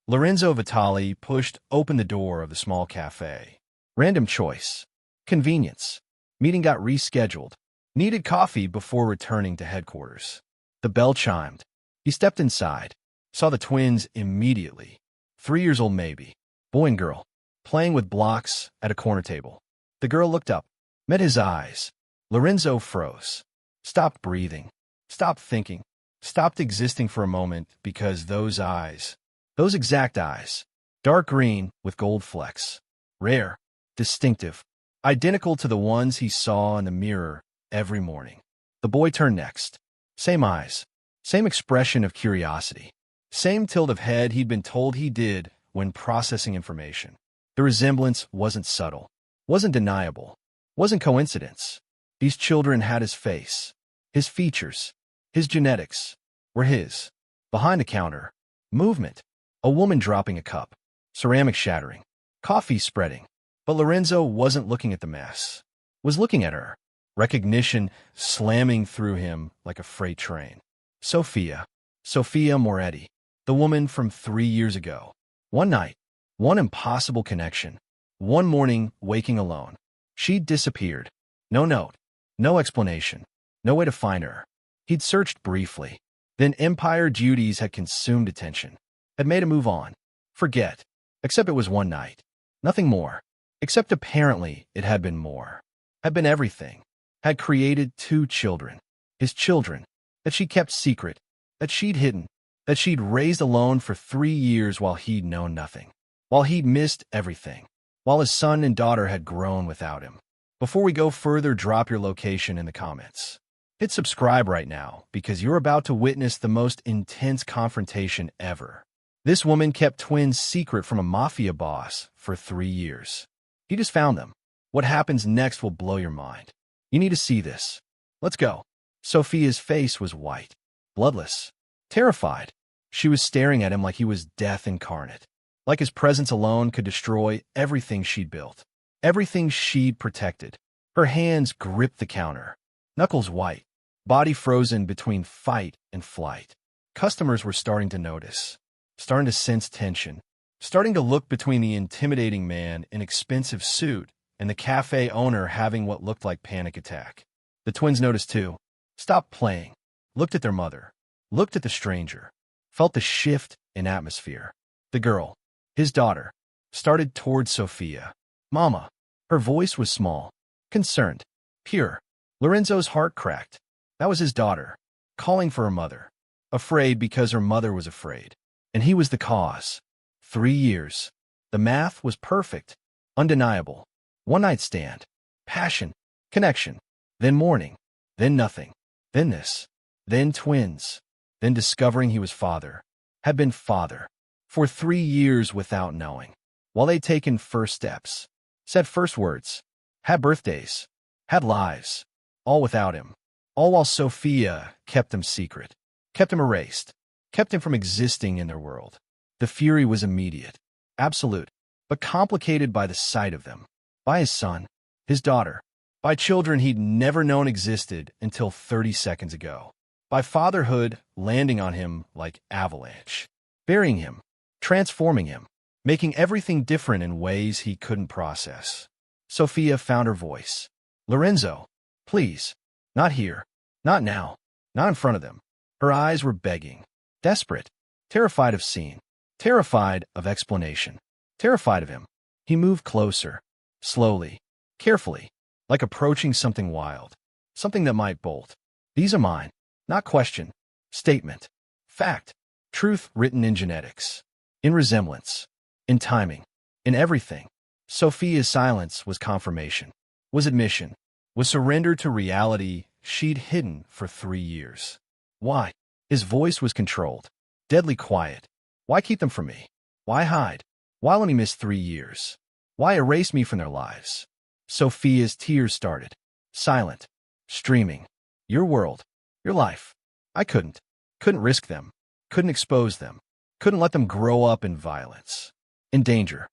Lorenzo Vitale pushed open the door of the small cafe. Random choice. Convenience. Meeting got rescheduled. Needed coffee before returning to headquarters. The bell chimed. He stepped inside. Saw the twins immediately. 3 years old maybe. Boy and girl. Playing with blocks at a corner table. The girl looked up. Met his eyes. Lorenzo froze. Stopped breathing. Stopped thinking. Stopped existing for a moment because those eyes, those exact eyes, dark green with gold flecks, rare, distinctive, identical to the ones he saw in the mirror every morning. The boy turned next. Same eyes, same expression of curiosity, same tilt of head he'd been told he did when processing information. The resemblance wasn't subtle, wasn't deniable, wasn't coincidence. These children had his face, his features, his genetics were his. Behind the counter, movement, a woman dropping a cup, ceramic shattering, coffee spreading. But Lorenzo wasn't looking at the mess, was looking at her, recognition slamming through him like a freight train. Sophia Moretti, the woman from 3 years ago. One night, one impossible connection. One morning, waking alone. She'd disappeared. No note, no explanation, no way to find her. He'd searched briefly. Then empire duties had consumed attention. Had made a move on. Forget. Except it was one night. Nothing more. Except apparently it had been more. Had been everything. Had created 2 children. His children. That she kept secret. That she'd hidden. That she'd raised alone for 3 years while he'd known nothing. While he'd missed everything. While his son and daughter had grown without him. Before we go further, drop your location in the comments. Hit subscribe right now because you're about to witness the most intense confrontation ever. This woman kept twins secret from a mafia boss for 3 years. He just found them. What happens next will blow your mind. You need to see this. Let's go. Sophia's face was white, bloodless, terrified. She was staring at him like he was death incarnate. Like his presence alone could destroy everything she'd built. Everything she'd protected. Her hands gripped the counter. Knuckles white, body frozen between fight and flight. Customers were starting to notice, starting to sense tension, starting to look between the intimidating man in expensive suit and the cafe owner having what looked like panic attack. The twins noticed too, stopped playing, looked at their mother, looked at the stranger, felt the shift in atmosphere. The girl, his daughter, started towards Sophia. Mama. Her voice was small, concerned, pure. Lorenzo's heart cracked. That was his daughter, calling for her mother. Afraid because her mother was afraid. And he was the cause. 3 years. The math was perfect, undeniable. One-night stand, passion, connection, then mourning, then nothing, then this, then twins, then discovering he was father, had been father, for 3 years without knowing. While they'd taken first steps, said first words, had birthdays, had lives. All without him. All while Sophia kept them secret, kept him erased, kept him from existing in their world. The fury was immediate, absolute, but complicated by the sight of them. By his son, his daughter, by children he'd never known existed until 30 seconds ago. By fatherhood landing on him like avalanche, burying him, transforming him, making everything different in ways he couldn't process. Sophia found her voice. Lorenzo. Please. Not here. Not now. Not in front of them. Her eyes were begging. Desperate. Terrified of scene. Terrified of explanation. Terrified of him. He moved closer. Slowly. Carefully. Like approaching something wild. Something that might bolt. These are mine. Not question. Statement. Fact. Truth written in genetics. In resemblance. In timing. In everything. Sophia's silence was confirmation. Was admission. Was surrender to reality she'd hidden for 3 years. Why? His voice was controlled, deadly quiet. Why keep them from me? Why hide? Why only miss 3 years? Why erase me from their lives? Sophia's tears started, silent, streaming. Your world, your life. I couldn't risk them, couldn't expose them, couldn't let them grow up in violence, in danger,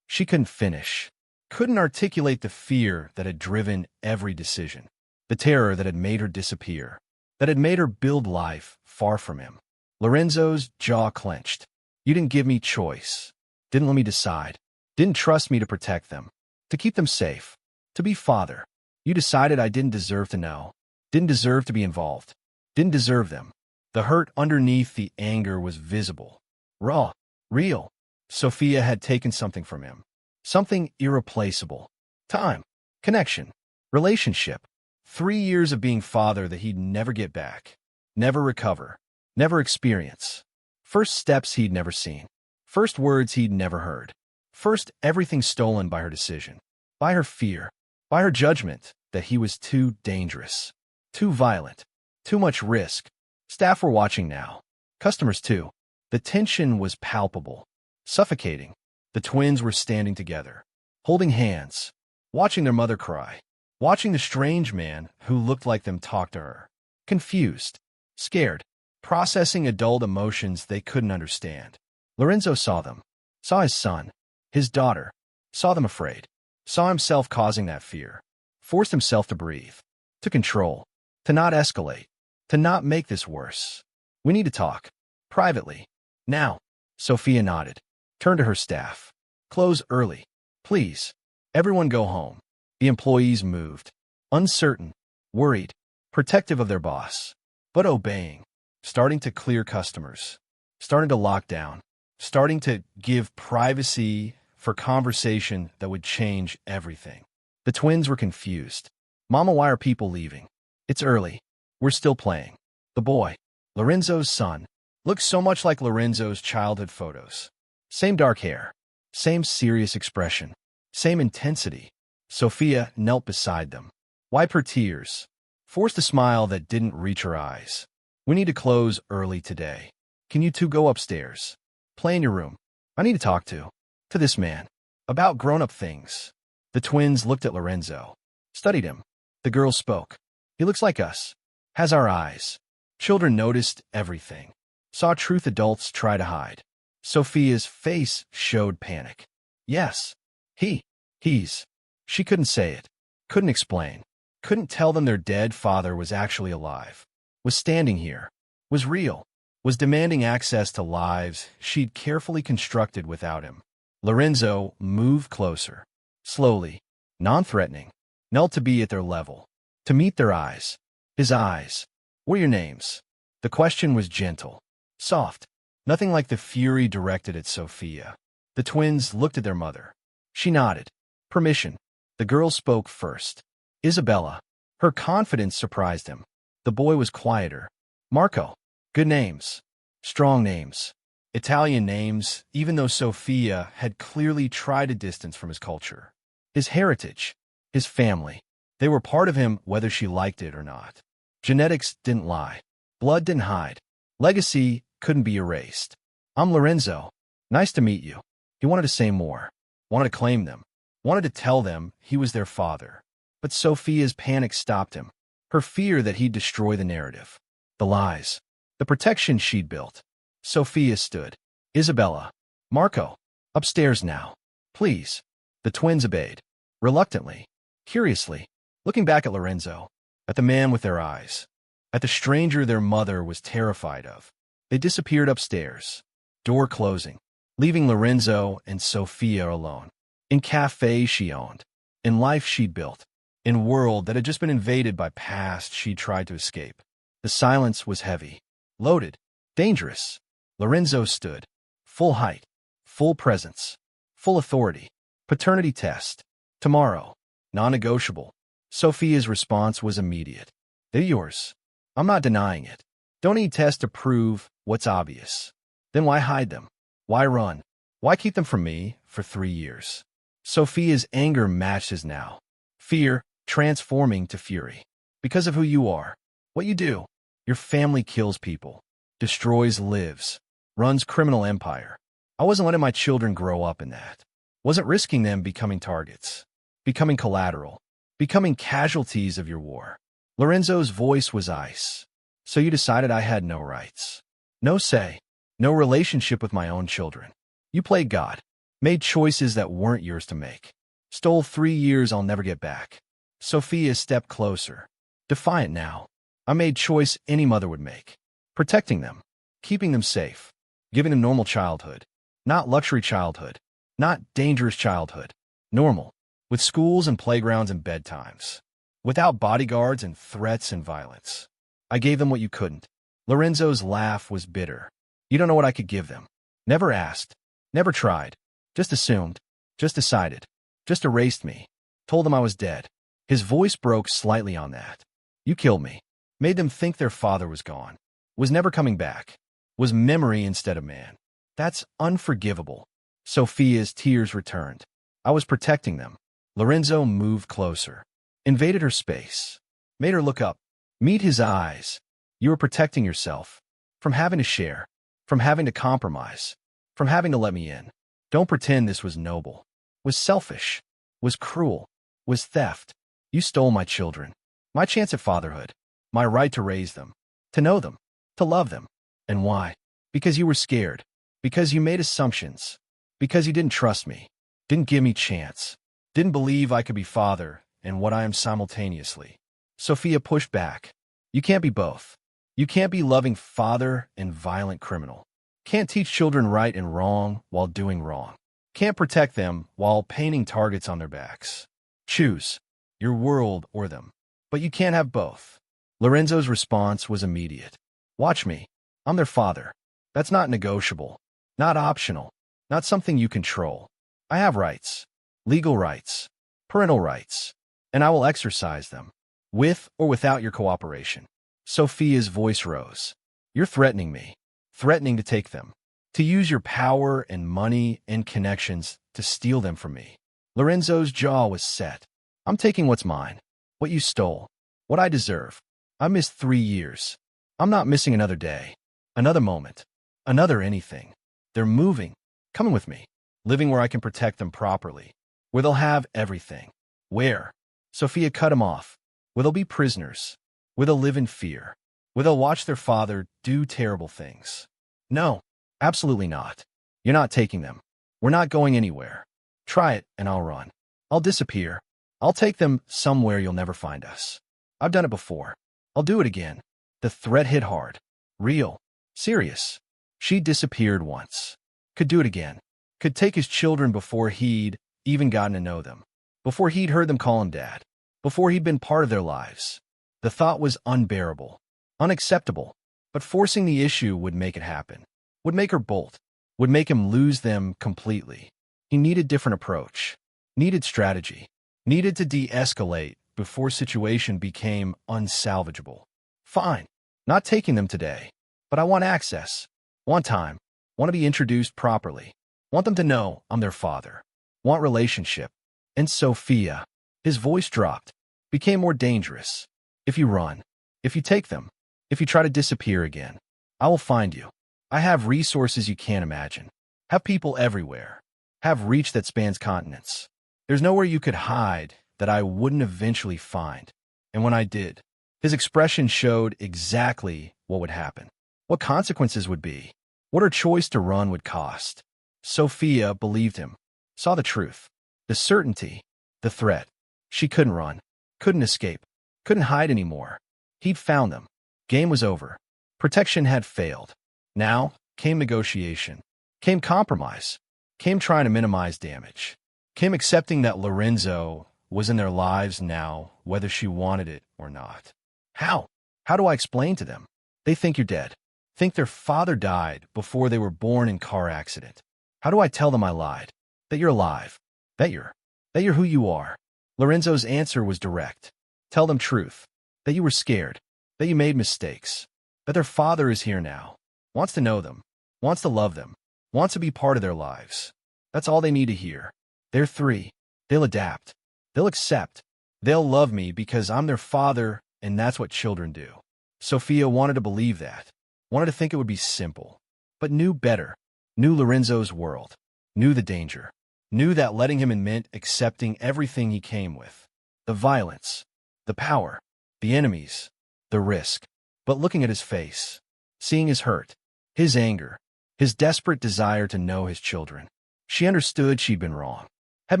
she couldn't finish. Couldn't articulate the fear that had driven every decision, the terror that had made her disappear, that had made her build life far from him. Lorenzo's jaw clenched. You didn't give me choice. Didn't let me decide. Didn't trust me to protect them. To keep them safe. To be father. You decided I didn't deserve to know. Didn't deserve to be involved. Didn't deserve them. The hurt underneath the anger was visible. Raw. Real. Sophia had taken something from him. Something irreplaceable. Time. Connection. Relationship. 3 years of being father that he'd never get back. Never recover. Never experience. First steps he'd never seen. First words he'd never heard. First everything stolen by her decision. By her fear. By her judgment that he was too dangerous. Too violent. Too much risk. Staff were watching now. Customers too. The tension was palpable. Suffocating. The twins were standing together. Holding hands. Watching their mother cry. Watching the strange man who looked like them talk to her. Confused. Scared. Processing adult emotions they couldn't understand. Lorenzo saw them. Saw his son. His daughter. Saw them afraid. Saw himself causing that fear. Forced himself to breathe. To control. To not escalate. To not make this worse. We need to talk. Privately. Now. Sophia nodded. Turned to her staff. Close early. Please. Everyone go home. The employees moved. Uncertain. Worried. Protective of their boss. But obeying. Starting to clear customers. Starting to lock down. Starting to give privacy for conversation that would change everything. The twins were confused. Mama, why are people leaving? It's early. We're still playing. The boy, Lorenzo's son, looked so much like Lorenzo's childhood photos. Same dark hair. Same serious expression. Same intensity. Sophia knelt beside them. Wiped her tears. Forced a smile that didn't reach her eyes. We need to close early today. Can you two go upstairs? Play in your room. I need to talk to this man. About grown-up things. The twins looked at Lorenzo. Studied him. The girl spoke. He looks like us. Has our eyes. Children noticed everything. Saw truth adults try to hide. Sophia's face showed panic. Yes. He's. She couldn't say it. Couldn't explain. Couldn't tell them their dead father was actually alive. Was standing here. Was real. Was demanding access to lives she'd carefully constructed without him. Lorenzo moved closer. Slowly. Non-threatening. Knelt to be at their level. To meet their eyes. His eyes. What are your names? The question was gentle. Soft. Nothing like the fury directed at Sophia. The twins looked at their mother. She nodded. Permission. The girl spoke first. Isabella. Her confidence surprised him. The boy was quieter. Marco. Good names. Strong names. Italian names, even though Sophia had clearly tried a distance from his culture. His heritage. His family. They were part of him whether she liked it or not. Genetics didn't lie. Blood didn't hide. Legacy couldn't be erased. I'm Lorenzo. Nice to meet you. He wanted to say more. Wanted to claim them. Wanted to tell them he was their father. But Sophia's panic stopped him. Her fear that he'd destroy the narrative. The lies. The protection she'd built. Sophia stood. Isabella. Marco. Upstairs now. Please. The twins obeyed. Reluctantly. Curiously. Looking back at Lorenzo. At the man with their eyes. At the stranger their mother was terrified of. They disappeared upstairs. Door closing. Leaving Lorenzo and Sophia alone. In cafes she owned. In life she'd built. In a world that had just been invaded by past she'd tried to escape. The silence was heavy. Loaded. Dangerous. Lorenzo stood. Full height. Full presence. Full authority. Paternity test. Tomorrow. Non-negotiable. Sophia's response was immediate. They're yours. I'm not denying it. Don't need tests to prove what's obvious. Then why hide them? Why run? Why keep them from me for 3 years? Sophia's anger matched his now. Fear transforming to fury. Because of who you are. What you do. Your family kills people. Destroys lives. Runs criminal empire. I wasn't letting my children grow up in that. Wasn't risking them becoming targets. Becoming collateral. Becoming casualties of your war. Lorenzo's voice was ice. So you decided I had no rights. No say. No relationship with my own children. You played God. Made choices that weren't yours to make. Stole 3 years I'll never get back. Sophia stepped closer. Defiant now. I made choice any mother would make. Protecting them. Keeping them safe. giving them normal childhood. Not luxury childhood. Not dangerous childhood. Normal. With schools and playgrounds and bedtimes. Without bodyguards and threats and violence. I gave them what you couldn't. Lorenzo's laugh was bitter. You don't know what I could give them. Never asked. Never tried. Just assumed. Just decided. Just erased me. Told them I was dead. His voice broke slightly on that. You killed me. Made them think their father was gone. Was never coming back. Was memory instead of man. That's unforgivable. Sophia's tears returned. I was protecting them. Lorenzo moved closer. Invaded her space. Made her look up. Meet his eyes. You were protecting yourself. From having to share. From having to compromise. From having to let me in. Don't pretend this was noble. Was selfish. Was cruel. Was theft. You stole my children. My chance at fatherhood. My right to raise them. To know them. To love them. And why? Because you were scared. Because you made assumptions. Because you didn't trust me. Didn't give me chance. Didn't believe I could be father and what I am simultaneously. Sophia pushed back. You can't be both. You can't be loving father and violent criminal. Can't teach children right and wrong while doing wrong. Can't protect them while painting targets on their backs. Choose. Your world or them. But you can't have both. Lorenzo's response was immediate. Watch me. I'm their father. That's not negotiable. Not optional. Not something you control. I have rights. Legal rights. Parental rights. And I will exercise them. With or without your cooperation. Sophia's voice rose. You're threatening me. Threatening to take them. To use your power and money and connections to steal them from me. Lorenzo's jaw was set. I'm taking what's mine. What you stole. What I deserve. I missed 3 years. I'm not missing another day. Another moment. Another anything. They're moving. Coming with me. Living where I can protect them properly. Where they'll have everything. Where? Sophia cut him off. Where they'll be prisoners. Where they'll live in fear. Where they'll watch their father do terrible things. No, absolutely not. You're not taking them. We're not going anywhere. Try it and I'll run. I'll disappear. I'll take them somewhere you'll never find us. I've done it before. I'll do it again. The threat hit hard. Real. Serious. She disappeared once. Could do it again. Could take his children before he'd even gotten to know them. Before he'd heard them call him dad. Before he'd been part of their lives. The thought was unbearable. Unacceptable. But forcing the issue would make it happen. Would make her bolt. Would make him lose them completely. He needed different approach. Needed strategy. Needed to de-escalate before situation became unsalvageable. Fine. Not taking them today. But I want access. Want time. Want to be introduced properly. Want them to know I'm their father. Want relationship. And Sophia. His voice dropped. Became more dangerous. If you run. If you take them. If you try to disappear again. I will find you. I have resources you can't imagine. Have people everywhere. Have reach that spans continents. There's nowhere you could hide that I wouldn't eventually find. And when I did, his expression showed exactly what would happen. What consequences would be. What her choice to run would cost. Sophia believed him. Saw the truth. The certainty. The threat. She couldn't run. Couldn't escape. Couldn't hide anymore. He'd found them. Game was over. Protection had failed. Now came negotiation. Came compromise. Came trying to minimize damage. Came accepting that Lorenzo was in their lives now, whether she wanted it or not. How? How do I explain to them? They think you're dead. Think their father died before they were born in car accident. How do I tell them I lied? That you're alive. That you're who you are. Lorenzo's answer was direct. Tell them truth. That you were scared. That you made mistakes. That their father is here now. Wants to know them. Wants to love them. Wants to be part of their lives. That's all they need to hear. They're 3. They'll adapt. They'll accept. They'll love me because I'm their father, and that's what children do. Sophia wanted to believe that. Wanted to think it would be simple. But knew better. Knew Lorenzo's world. Knew the danger. Knew that letting him in meant accepting everything he came with. The violence. The power. The enemies. The risk. But looking at his face. Seeing his hurt. His anger. His desperate desire to know his children. She understood she'd been wrong. Had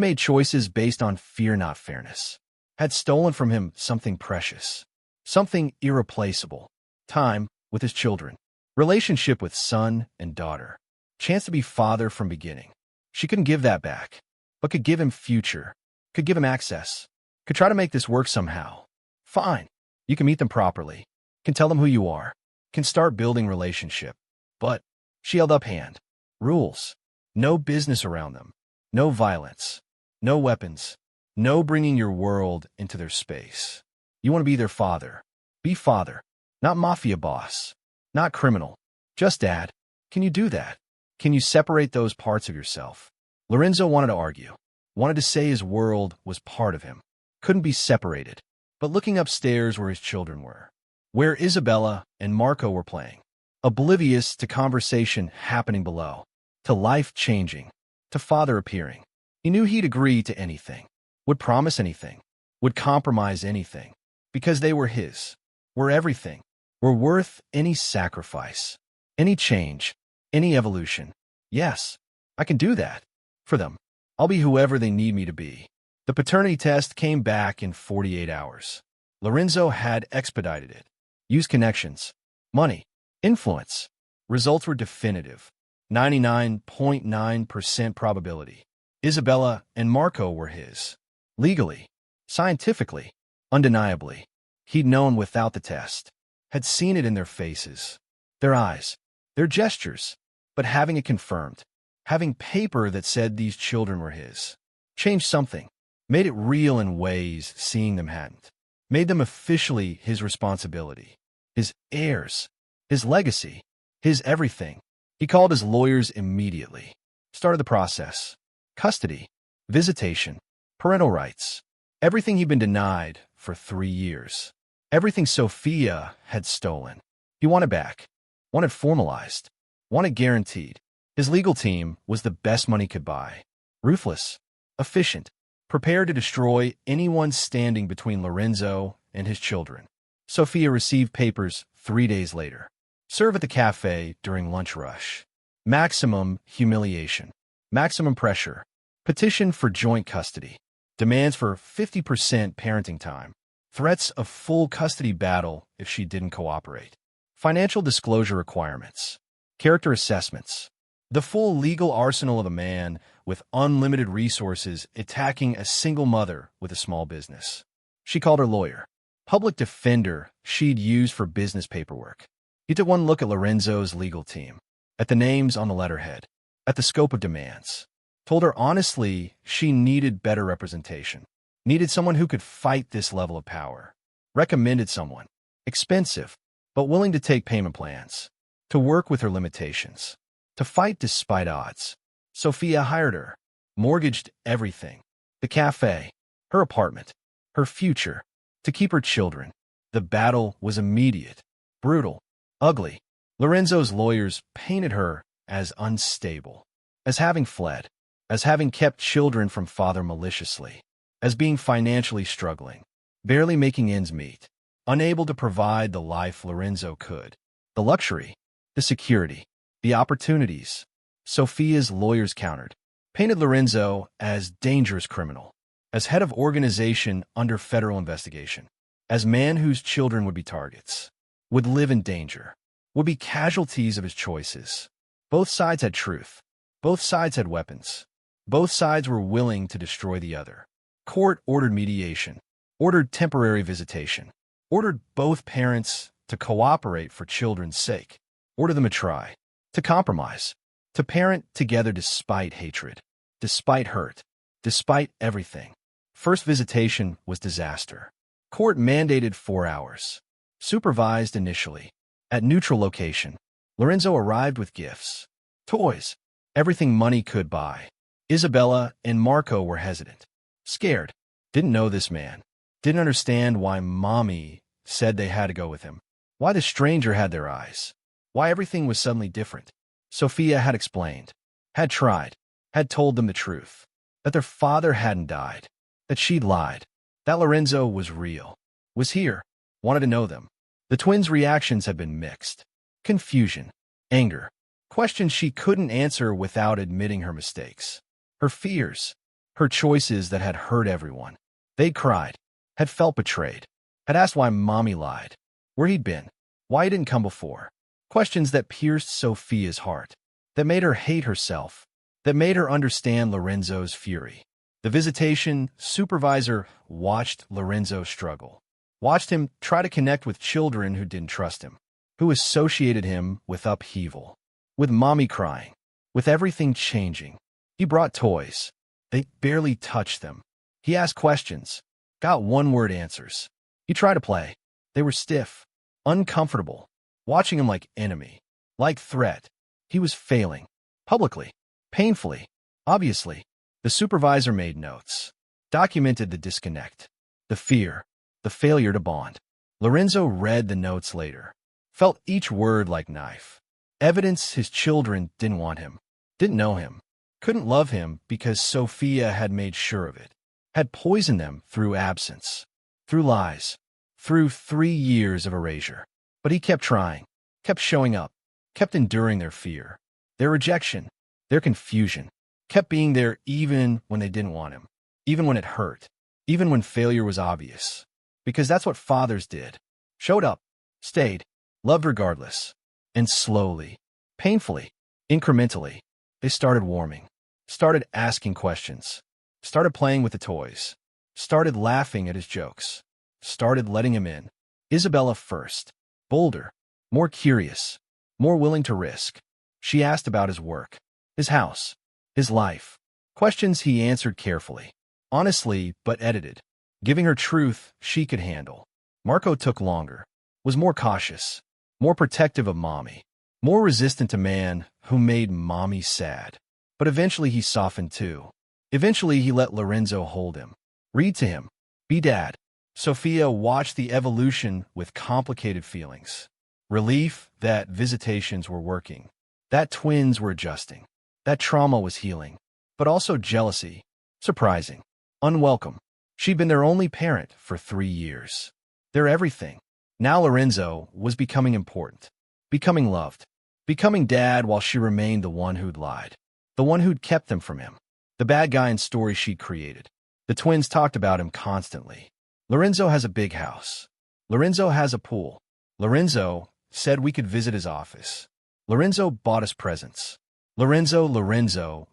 made choices based on fear, not fairness. Had stolen from him something precious. Something irreplaceable. Time with his children. Relationship with son and daughter. Chance to be father from beginning. She couldn't give that back, but could give him future, could give him access, could try to make this work somehow. Fine. You can meet them properly, can tell them who you are, can start building relationship. But she held up hand. Rules. No business around them. No violence. No weapons. No bringing your world into their space. You want to be their father. Be father. Not mafia boss. Not criminal. Just dad. Can you do that? Can you separate those parts of yourself? Lorenzo wanted to argue. Wanted to say his world was part of him. Couldn't be separated. But looking upstairs where his children were, where Isabella and Marco were playing, oblivious to conversation happening below, to life changing, to father appearing, he knew he'd agree to anything, would promise anything, would compromise anything, because they were his, were everything, were worth any sacrifice, any change, any evolution. Yes, I can do that. For them. I'll be whoever they need me to be. The paternity test came back in 48 hours. Lorenzo had expedited it. Used connections, money, influence. Results were definitive. 99.9% probability. Isabella and Marco were his. Legally, scientifically, undeniably. He'd known without the test. Had seen it in their faces, their eyes, their gestures. But having it confirmed, having paper that said these children were his, changed something. Made it real in ways seeing them hadn't. Made them officially his responsibility. His heirs. His legacy. His everything. He called his lawyers immediately. Started the process. Custody. Visitation. Parental rights. Everything he'd been denied for 3 years. Everything Sophia had stolen. He wanted back. Wanted formalized. Wanted guaranteed. His legal team was the best money could buy. Ruthless. Efficient. Prepared to destroy anyone standing between Lorenzo and his children. Sophia received papers 3 days later. Serve at the cafe during lunch rush. Maximum humiliation. Maximum pressure. Petition for joint custody. Demands for 50% parenting time. Threats of full custody battle if she didn't cooperate. Financial disclosure requirements. Character assessments. The full legal arsenal of a man with unlimited resources attacking a single mother with a small business. She called her lawyer. Public defender she'd used for business paperwork. He took one look at Lorenzo's legal team, at the names on the letterhead, at the scope of demands. Told her honestly she needed better representation. Needed someone who could fight this level of power. Recommended someone. Expensive, but willing to take payment plans. To work with her limitations. To fight despite odds. Sophia hired her. Mortgaged everything. The cafe. Her apartment. Her future. To keep her children. The battle was immediate. Brutal. Ugly. Lorenzo's lawyers painted her as unstable. As having fled. As having kept children from father maliciously. As being financially struggling. Barely making ends meet. Unable to provide the life Lorenzo could. The luxury. The security. The opportunities. Sophia's lawyers countered. Painted Lorenzo as dangerous criminal. As head of organization under federal investigation. As man whose children would be targets. Would live in danger. Would be casualties of his choices. Both sides had truth. Both sides had weapons. Both sides were willing to destroy the other. Court ordered mediation. Ordered temporary visitation. Ordered both parents to cooperate for children's sake. Ordered them to try. To compromise. To parent together despite hatred. Despite hurt. Despite everything. First visitation was disaster. Court mandated 4 hours. Supervised initially. At neutral location. Lorenzo arrived with gifts. Toys. Everything money could buy. Isabella and Marco were hesitant. Scared. Didn't know this man. Didn't understand why mommy said they had to go with him. Why the stranger had their eyes. Why everything was suddenly different. Sophia had explained. Had tried. Had told them the truth. That their father hadn't died. That she'd lied. That Lorenzo was real. Was here. Wanted to know them. The twins' reactions had been mixed. Confusion. Anger. Questions she couldn't answer without admitting her mistakes. Her fears. Her choices that had hurt everyone. They'd cried. Had felt betrayed. Had asked why mommy lied. Where he'd been. Why he didn't come before. Questions that pierced Sophia's heart, that made her hate herself, that made her understand Lorenzo's fury. The visitation supervisor watched Lorenzo struggle, watched him try to connect with children who didn't trust him, who associated him with upheaval, with mommy crying, with everything changing. He brought toys. They barely touched them. He asked questions, got one-word answers. He tried to play. They were stiff, uncomfortable, watching him like enemy, like threat. He was failing, publicly, painfully, obviously. The supervisor made notes, documented the disconnect, the fear, the failure to bond. Lorenzo read the notes later, felt each word like knife. Evidence his children didn't want him, didn't know him, couldn't love him because Sophia had made sure of it, had poisoned them through absence, through lies, through 3 years of erasure. But he kept trying, kept showing up, kept enduring their fear, their rejection, their confusion, kept being there even when they didn't want him, even when it hurt, even when failure was obvious. Because that's what fathers did. Showed up, stayed, loved regardless. And slowly, painfully, incrementally, they started warming, started asking questions, started playing with the toys, started laughing at his jokes, started letting him in. Isabella first, bolder, more curious, more willing to risk. She asked about his work, his house, his life. Questions he answered carefully, honestly but edited, giving her truth she could handle. Marco took longer, was more cautious, more protective of mommy, more resistant to man who made mommy sad. But eventually he softened too. Eventually he let Lorenzo hold him, read to him, be dad. Sophia watched the evolution with complicated feelings. Relief that visitations were working, that twins were adjusting, that trauma was healing, but also jealousy, surprising, unwelcome. She'd been their only parent for 3 years. Their everything. Now Lorenzo was becoming important, becoming loved, becoming dad while she remained the one who'd lied, the one who'd kept them from him, the bad guy in stories she'd created. The twins talked about him constantly. Lorenzo has a big house. Lorenzo has a pool. Lorenzo said we could visit his office. Lorenzo bought us presents. Lorenzo.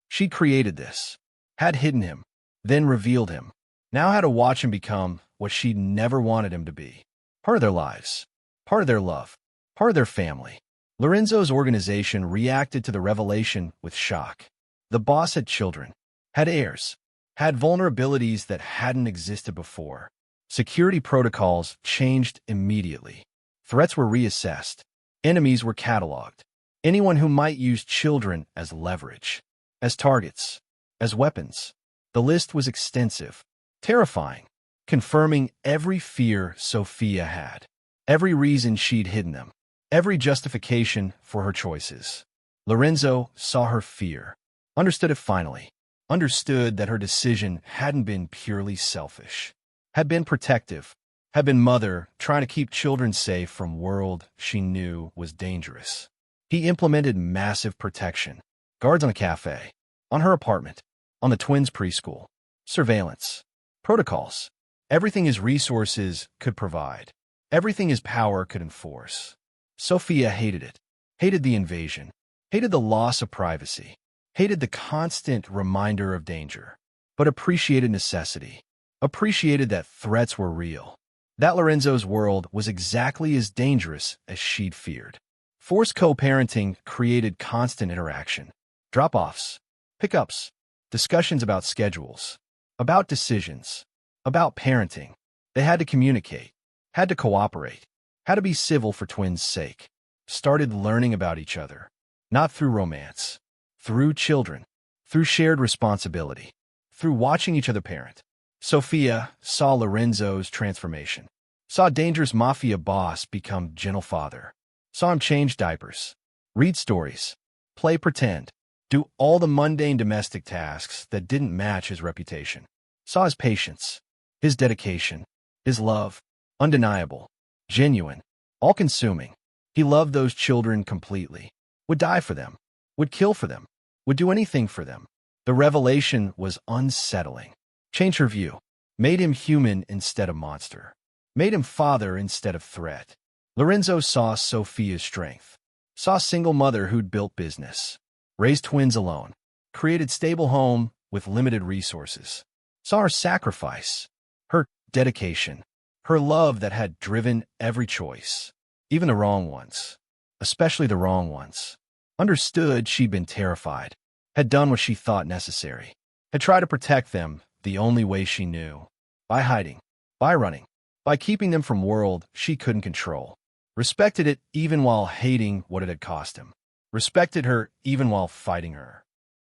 She'd created this, had hidden him, then revealed him. Now had to watch him become what she'd never wanted him to be. Part of their lives, part of their love, part of their family. Lorenzo's organization reacted to the revelation with shock. The boss had children, had heirs, had vulnerabilities that hadn't existed before. Security protocols changed immediately. Threats were reassessed. Enemies were cataloged. Anyone who might use children as leverage, as targets, as weapons. The list was extensive, terrifying, confirming every fear Sophia had, every reason she'd hidden them, every justification for her choices. Lorenzo saw her fear, understood it finally, understood that her decision hadn't been purely selfish, had been protective, had been mother trying to keep children safe from world she knew was dangerous. He implemented massive protection, guards on a cafe, on her apartment, on the twins' preschool, surveillance, protocols, everything his resources could provide, everything his power could enforce. Sophia hated it, hated the invasion, hated the loss of privacy, hated the constant reminder of danger, but appreciated necessity, appreciated that threats were real, that Lorenzo's world was exactly as dangerous as she'd feared. Forced co-parenting created constant interaction, drop-offs, pickups, discussions about schedules, about decisions, about parenting. They had to communicate, had to cooperate, had to be civil for twins' sake. Started learning about each other, not through romance, through children, through shared responsibility, through watching each other parent. Sophia saw Lorenzo's transformation, saw dangerous Mafia boss become gentle father, saw him change diapers, read stories, play pretend, do all the mundane domestic tasks that didn't match his reputation. Saw his patience, his dedication, his love, undeniable, genuine, all-consuming. He loved those children completely, would die for them, would kill for them, would do anything for them. The revelation was unsettling. Changed her view, made him human instead of monster, made him father instead of threat. Lorenzo saw Sophia's strength, saw a single mother who'd built business, raised twins alone, created stable home with limited resources, saw her sacrifice, her dedication, her love that had driven every choice, even the wrong ones, especially the wrong ones. Understood she'd been terrified, had done what she thought necessary, had tried to protect them the only way she knew, by hiding, by running, by keeping them from world she couldn't control. Respected it even while hating what it had cost him. Respected her even while fighting her.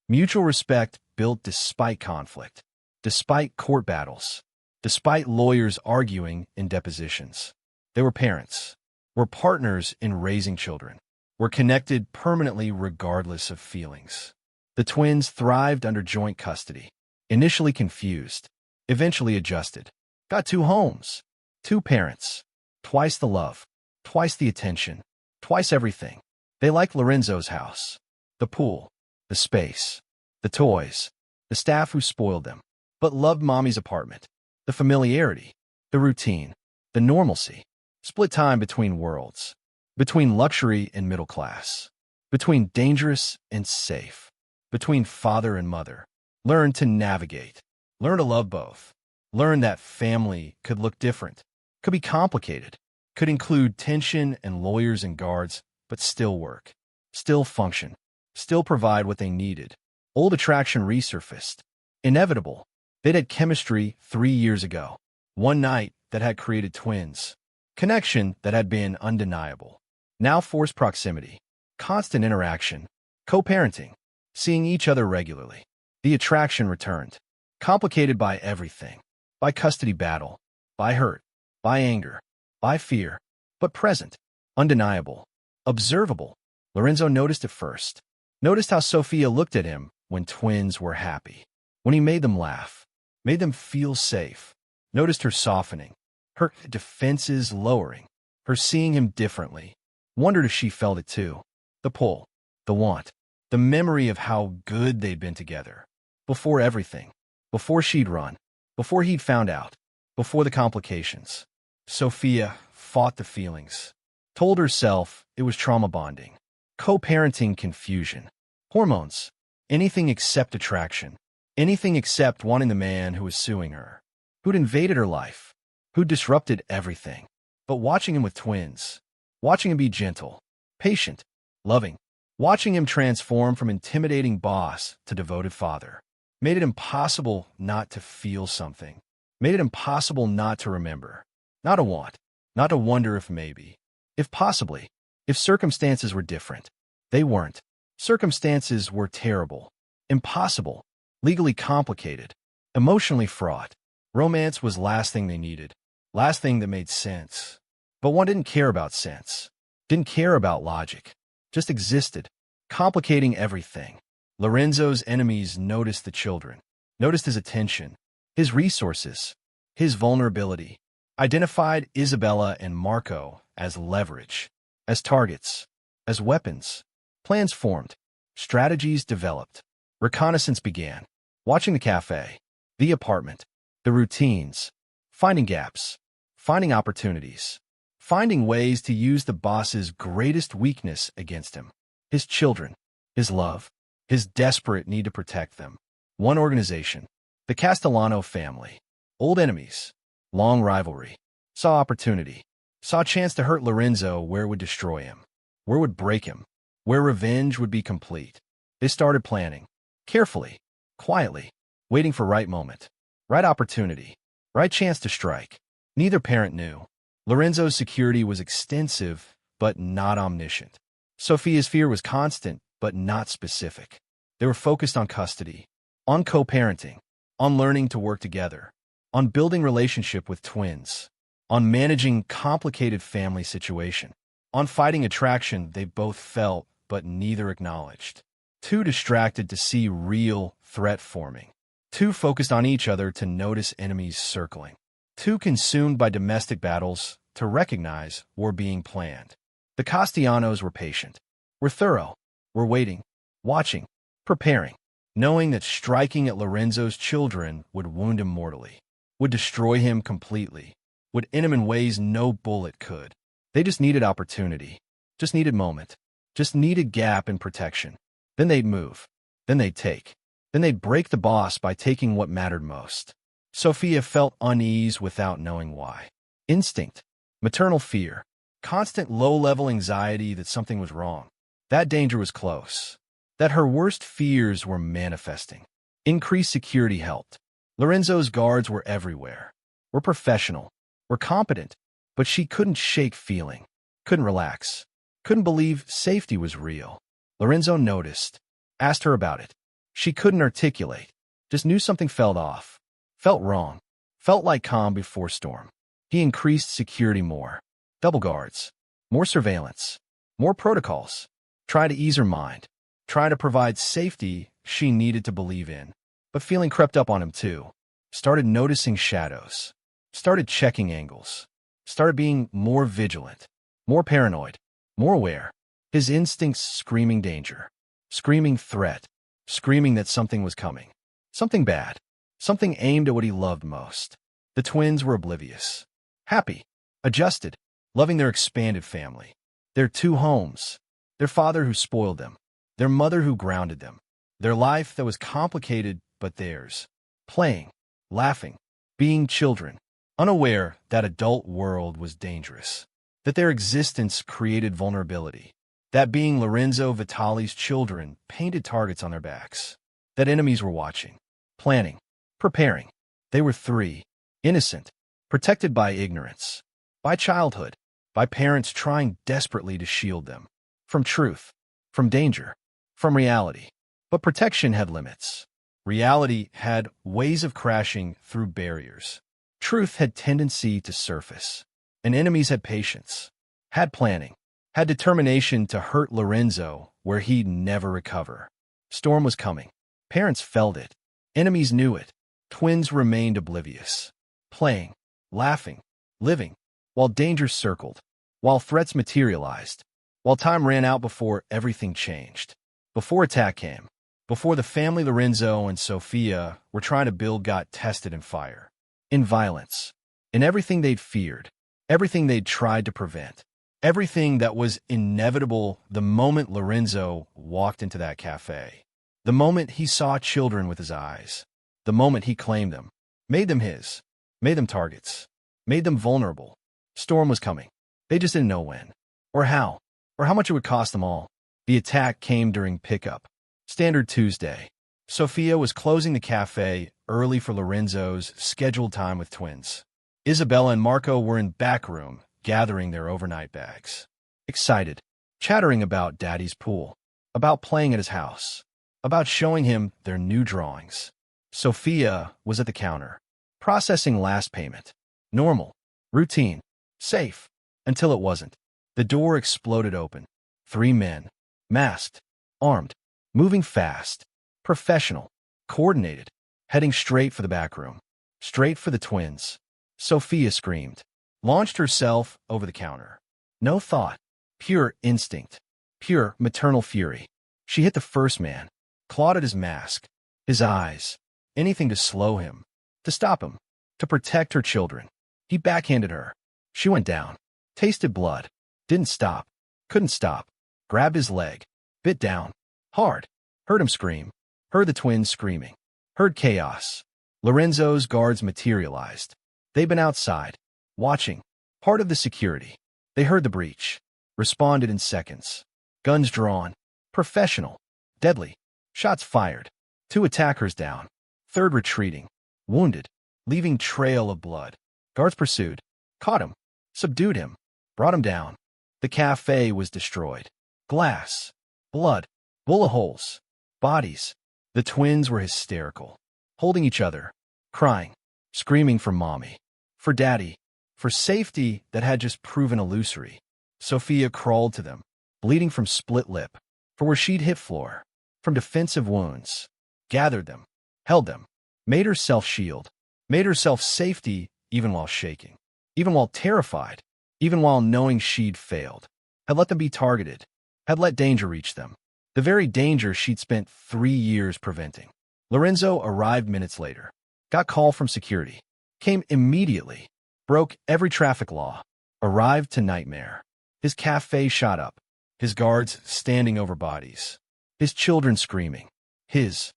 Mutual respect built despite conflict, despite court battles, despite lawyers arguing in depositions. They were parents, were partners in raising children, were connected permanently regardless of feelings. The twins thrived under joint custody, initially confused, eventually adjusted. Got 2 homes, 2 parents, twice the love, twice the attention, twice everything. They liked Lorenzo's house, the pool, the space, the toys, the staff who spoiled them, but loved Mommy's apartment, the familiarity, the routine, the normalcy. Split time between worlds, between luxury and middle class, between dangerous and safe, between father and mother. Learn to navigate, learn to love both, learn that family could look different, could be complicated, could include tension and lawyers and guards, but still work, still function, still provide what they needed. Old attraction resurfaced. Inevitable. They'd had chemistry 3 years ago. One night that had created twins. Connection that had been undeniable. Now forced proximity. Constant interaction. Co-parenting. Seeing each other regularly. The attraction returned. Complicated by everything. By custody battle. By hurt. By anger. By fear. But present. Undeniable. Observable. Lorenzo noticed it first. Noticed how Sophia looked at him when twins were happy. When he made them laugh. Made them feel safe. Noticed her softening. Her defenses lowering. Her seeing him differently. Wondered if she felt it too. The pull. The want. The memory of how good they'd been together. Before everything. Before she'd run. Before he'd found out. Before the complications. Sophia fought the feelings. Told herself it was trauma bonding. Co-parenting confusion. Hormones. Anything except attraction. Anything except wanting the man who was suing her. Who'd invaded her life. Who'd disrupted everything. But watching him with twins. Watching him be gentle. Patient. Loving. Watching him transform from intimidating boss to devoted father. Made it impossible not to feel something. Made it impossible not to remember. Not to want. Not to wonder if maybe. If possibly. If circumstances were different. They weren't. Circumstances were terrible. Impossible. Legally complicated. Emotionally fraught. Romance was last thing they needed. Last thing that made sense. But one didn't care about sense. Didn't care about logic. Just existed. Complicating everything. Lorenzo's enemies noticed the children. Noticed his attention. His resources. His vulnerability. Identified Isabella and Marco as leverage. As targets. As weapons. Plans formed. Strategies developed. Reconnaissance began. Watching the cafe. The apartment. The routines. Finding gaps. Finding opportunities. Finding ways to use the boss's greatest weakness against him. His children. His love. His desperate need to protect them. One organization. The Castellano family. Old enemies. Long rivalry. Saw opportunity. Saw a chance to hurt Lorenzo where it would destroy him. Where it would break him. Where revenge would be complete. They started planning. Carefully. Quietly. Waiting for right moment. Right opportunity. Right chance to strike. Neither parent knew. Lorenzo's security was extensive, but not omniscient. Sophia's fear was constant, but not specific. They were focused on custody. On co-parenting. On learning to work together. On building relationship with twins. On managing complicated family situation. On fighting attraction they both felt but neither acknowledged. Too distracted to see real threat forming. Too focused on each other to notice enemies circling. Too consumed by domestic battles to recognize war being planned. The Castellanos were patient. Were thorough. Were waiting. Watching. Preparing. Knowing that striking at Lorenzo's children would wound him mortally. Would destroy him completely. Would end him in ways no bullet could. They just needed opportunity, just needed moment, just needed gap in protection. Then they'd move. Then they'd take. Then they'd break the boss by taking what mattered most. Sophia felt unease without knowing why. Instinct, maternal fear, constant low-level anxiety that something was wrong. That danger was close. That her worst fears were manifesting. Increased security helped. Lorenzo's guards were everywhere. Were professional. Were competent. But she couldn't shake feeling. Couldn't relax. Couldn't believe safety was real. Lorenzo noticed. Asked her about it. She couldn't articulate. Just knew something felt off. Felt wrong. Felt like calm before storm. He increased security more. Double guards. More surveillance. More protocols. Try to ease her mind. Try to provide safety she needed to believe in. But feeling crept up on him too. Started noticing shadows. Started checking angles. Started being more vigilant. More paranoid. More aware. His instincts screaming danger. Screaming threat. Screaming that something was coming. Something bad. Something aimed at what he loved most. The twins were oblivious. Happy. Adjusted. Loving their expanded family. Their two homes. Their father who spoiled them. Their mother who grounded them. Their life that was complicated but theirs. Playing. Laughing. Being children. Unaware that adult world was dangerous. That their existence created vulnerability. That being Lorenzo Vitale's children painted targets on their backs. That enemies were watching. Planning. Preparing. They were three. Innocent. Protected by ignorance. By childhood. By parents trying desperately to shield them. From truth. From danger. From reality. But protection had limits. Reality had ways of crashing through barriers. Truth had tendency to surface. And enemies had patience. Had planning. Had determination to hurt Lorenzo where he'd never recover. Storm was coming. Parents felt it. Enemies knew it. Twins remained oblivious. Playing. Laughing. Living. While danger circled. While threats materialized. While time ran out before everything changed. Before attack came. Before the family Lorenzo and Sophia were trying to build got tested in fire. In violence. In everything they'd feared. Everything they'd tried to prevent. Everything that was inevitable the moment Lorenzo walked into that cafe. The moment he saw children with his eyes. The moment he claimed them. Made them his. Made them targets. Made them vulnerable. Storm was coming. They just didn't know when. Or how. Or how much it would cost them all. The attack came during pickup. Standard Tuesday. Sophia was closing the cafe early for Lorenzo's scheduled time with twins. Isabella and Marco were in back room, gathering their overnight bags. Excited. Chattering about Daddy's pool. About playing at his house. About showing him their new drawings. Sophia was at the counter. Processing last payment. Normal. Routine. Safe. Until it wasn't. The door exploded open. 3 men. Masked. Armed. Moving fast. Professional. Coordinated. Heading straight for the back room. Straight for the twins. Sophia screamed. Launched herself over the counter. No thought. Pure instinct. Pure maternal fury. She hit the first man. Clawed at his mask. His eyes. Anything to slow him. To stop him. To protect her children. He backhanded her. She went down. Tasted blood. Didn't stop. Couldn't stop. Grabbed his leg. Bit down. Hard. Heard him scream. Heard the twins screaming. Heard chaos. Lorenzo's guards materialized. They'd been outside. Watching. Part of the security. They heard the breach. Responded in seconds. Guns drawn. Professional. Deadly. Shots fired. 2 attackers down. 3rd retreating. Wounded. Leaving trail of blood. Guards pursued. Caught him. Subdued him. Brought him down. The cafe was destroyed. Glass. Blood. Bullet holes. Bodies. The twins were hysterical. Holding each other. Crying. Screaming for mommy. For daddy. For safety that had just proven illusory. Sophia crawled to them. Bleeding from split lip. For where she'd hit floor. From defensive wounds. Gathered them. Held them. Made herself shield. Made herself safety even while shaking. Even while terrified. Even while knowing she'd failed. Had let them be targeted. Had let danger reach them. The very danger she'd spent 3 years preventing. Lorenzo arrived minutes later. Got call from security. Came immediately. Broke every traffic law. Arrived to nightmare. His cafe shot up, his guards standing over bodies, his children screaming, his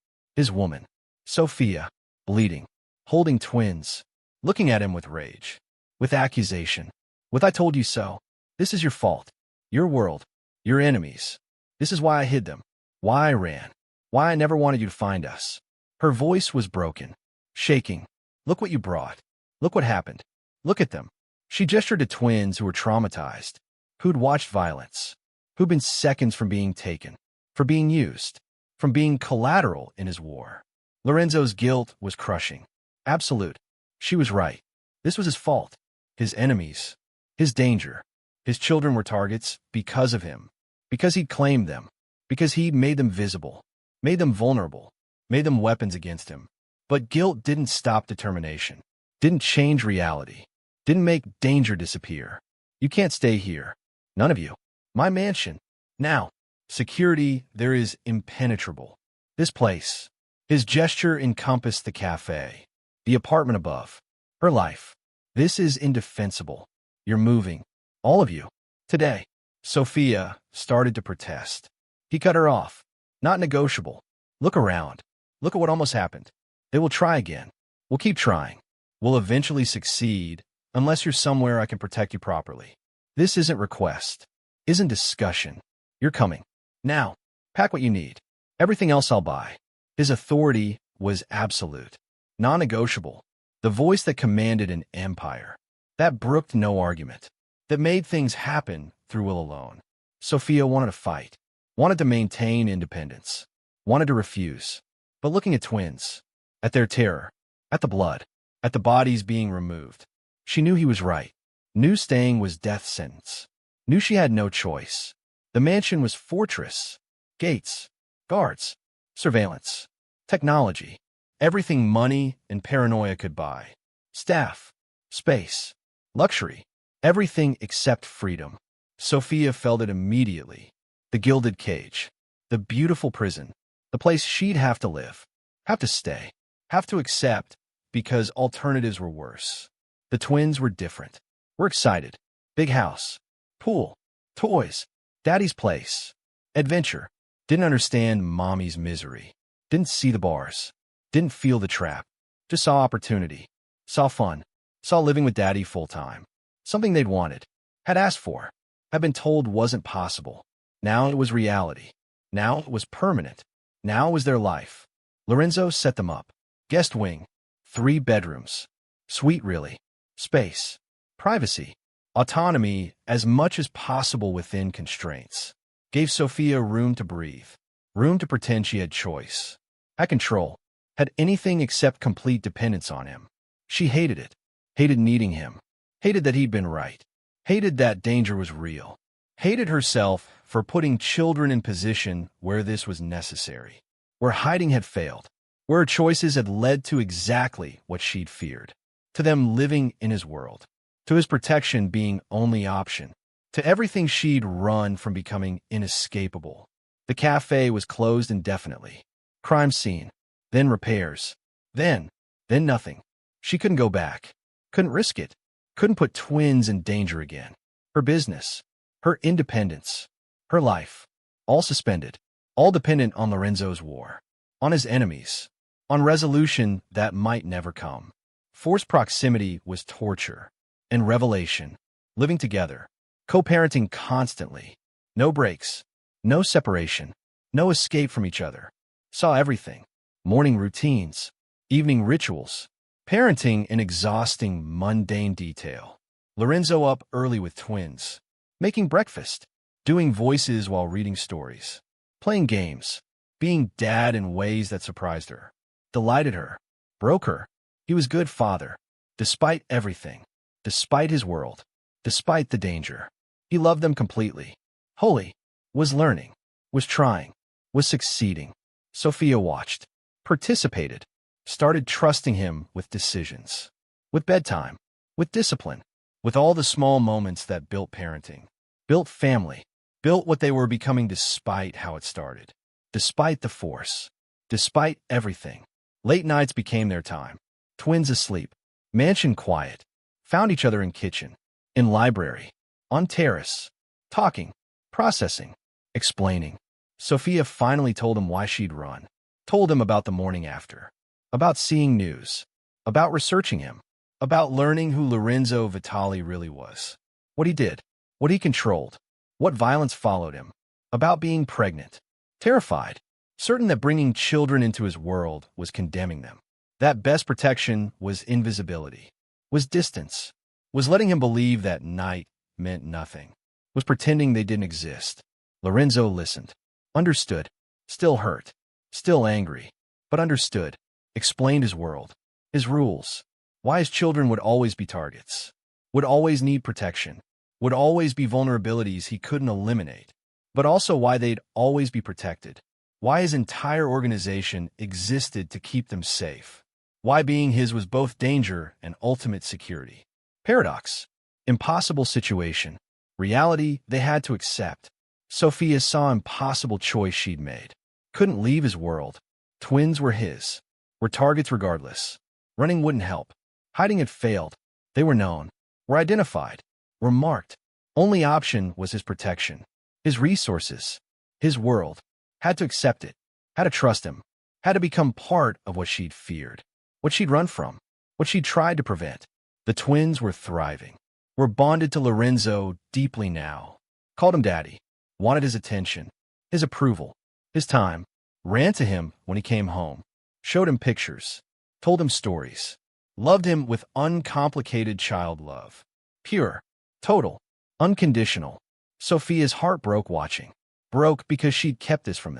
woman, Sophia, bleeding, holding twins, looking at him with rage, with accusation, with "I told you so. This is your fault, your world, your enemies. This is why I hid them, why I ran, why I never wanted you to find us." Her voice was broken, shaking. "Look what you brought. Look what happened. Look at them." She gestured to twins who were traumatized, who'd watched violence, who'd been seconds from being taken, for being used, from being collateral in his war. Lorenzo's guilt was crushing. Absolute. She was right. This was his fault. His enemies. His danger. His children were targets because of him. Because he'd claimed them. Because he'd made them visible. Made them vulnerable. Made them weapons against him. But guilt didn't stop determination. Didn't change reality. Didn't make danger disappear. "You can't stay here. None of you. My mansion. Now. Security there is impenetrable. This place." His gesture encompassed the cafe, the apartment above, her life. "This is indefensible. You're moving. All of you. Today." Sophia started to protest. He cut her off. "Not negotiable. Look around. Look at what almost happened. They will try again. We'll keep trying. We'll eventually succeed, unless you're somewhere I can protect you properly. This isn't request. Isn't discussion. You're coming. Now. Pack what you need. Everything else I'll buy." His authority was absolute, non-negotiable, the voice that commanded an empire, that brooked no argument, that made things happen through will alone. Sophia wanted to fight, wanted to maintain independence, wanted to refuse. But looking at twins, at their terror, at the blood, at the bodies being removed, she knew he was right. Knew staying was death sentence. Knew she had no choice. The mansion was fortress, gates, guards, surveillance, technology, everything money and paranoia could buy. Staff, space, luxury, everything except freedom. Sophia felt it immediately. The gilded cage, the beautiful prison, the place she'd have to live, have to stay, have to accept, because alternatives were worse. The twins were different. Were excited. Big house, pool, toys, daddy's place, adventure. Didn't understand mommy's misery. Didn't see the bars. Didn't feel the trap. Just saw opportunity. Saw fun. Saw living with daddy full-time. Something they'd wanted. Had asked for. Had been told wasn't possible. Now it was reality. Now it was permanent. Now it was their life. Lorenzo set them up. Guest wing. 3 bedrooms. Suite really. Space. Privacy. Autonomy as much as possible within constraints. Gave Sophia room to breathe, room to pretend she had choice, had control, had anything except complete dependence on him. She hated it, hated needing him, hated that he'd been right, hated that danger was real, hated herself for putting children in position where this was necessary, where hiding had failed, where her choices had led to exactly what she'd feared, to them living in his world, to his protection being only option, to everything she'd run from becoming inescapable. The cafe was closed indefinitely. Crime scene. Then repairs. Then nothing. She couldn't go back. Couldn't risk it. Couldn't put twins in danger again. Her business. Her independence. Her life. All suspended. All dependent on Lorenzo's war. On his enemies. On resolution that might never come. Forced proximity was torture. And revelation. Living together. Co-parenting constantly. No breaks. No separation. No escape from each other. Saw everything. Morning routines. Evening rituals. Parenting in exhausting, mundane detail. Lorenzo up early with twins. Making breakfast. Doing voices while reading stories. Playing games. Being dad in ways that surprised her. Delighted her. Broke her. He was good father. Despite everything. Despite his world. Despite the danger. He loved them completely. Wholly. Was learning. Was trying. Was succeeding. Sophia watched. Participated. Started trusting him with decisions. With bedtime. With discipline. With all the small moments that built parenting. Built family. Built what they were becoming despite how it started. Despite the force. Despite everything. Late nights became their time. Twins asleep. Mansion quiet. Found each other in kitchen. In library. On terrace. talking, processing, explaining. Sophia finally told him why she'd run, told him about the morning after, about seeing news, about researching him, about learning who Lorenzo Vitale really was, what he did, what he controlled, what violence followed him, about being pregnant, terrified, certain that bringing children into his world was condemning them, that best protection was invisibility, was distance, was letting him believe that night meant nothing, was pretending they didn't exist. Lorenzo listened, understood, still hurt, still angry, but understood, explained his world, his rules, why his children would always be targets, would always need protection, would always be vulnerabilities he couldn't eliminate, but also why they'd always be protected, why his entire organization existed to keep them safe, why being his was both danger and ultimate security. Paradox, impossible situation, reality they had to accept. Sophia saw impossible choice she'd made. Couldn't leave his world. Twins were his. Were targets regardless. Running wouldn't help. Hiding had failed. They were known. Were identified. Were marked. Only option was his protection. His resources. His world. Had to accept it. Had to trust him. Had to become part of what she'd feared. What she'd run from. What she'd tried to prevent. The twins were thriving. Were bonded to Lorenzo deeply now. Called him daddy. Wanted his attention, his approval, his time, ran to him when he came home, showed him pictures, told him stories, loved him with uncomplicated child love. Pure, total, unconditional. Sophia's heart broke watching. Broke because she'd kept this from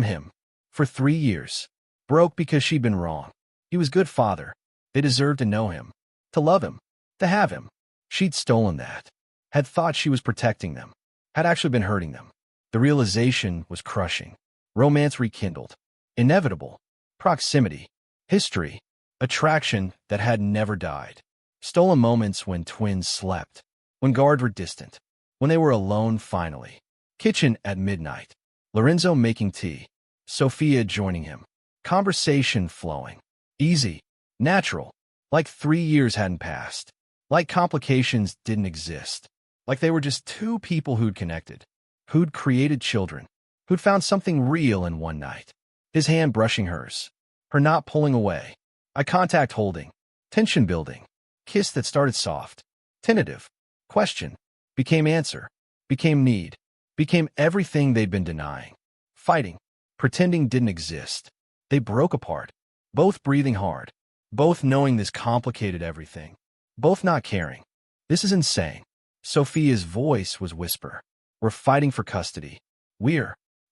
him, for 3 years. Broke because she'd been wrong. He was a good father. They deserved to know him, to love him, to have him. She'd stolen that, had thought she was protecting them, had actually been hurting them. The realization was crushing. Romance rekindled. Inevitable. Proximity. History. Attraction that had never died. Stolen moments when twins slept. When guards were distant. When they were alone finally. Kitchen at midnight. Lorenzo making tea. Sophia joining him. Conversation flowing. Easy. Natural. Like 3 years hadn't passed. Like complications didn't exist. Like they were just two people who'd connected, who'd created children, who'd found something real in one night. His hand brushing hers, her not pulling away, eye contact holding, tension building, kiss that started soft, tentative, question, became answer, became need, became everything they'd been denying, fighting, pretending didn't exist. They broke apart, both breathing hard, both knowing this complicated everything, both not caring. This is insane. Sophia's voice was whisper. We're fighting for custody.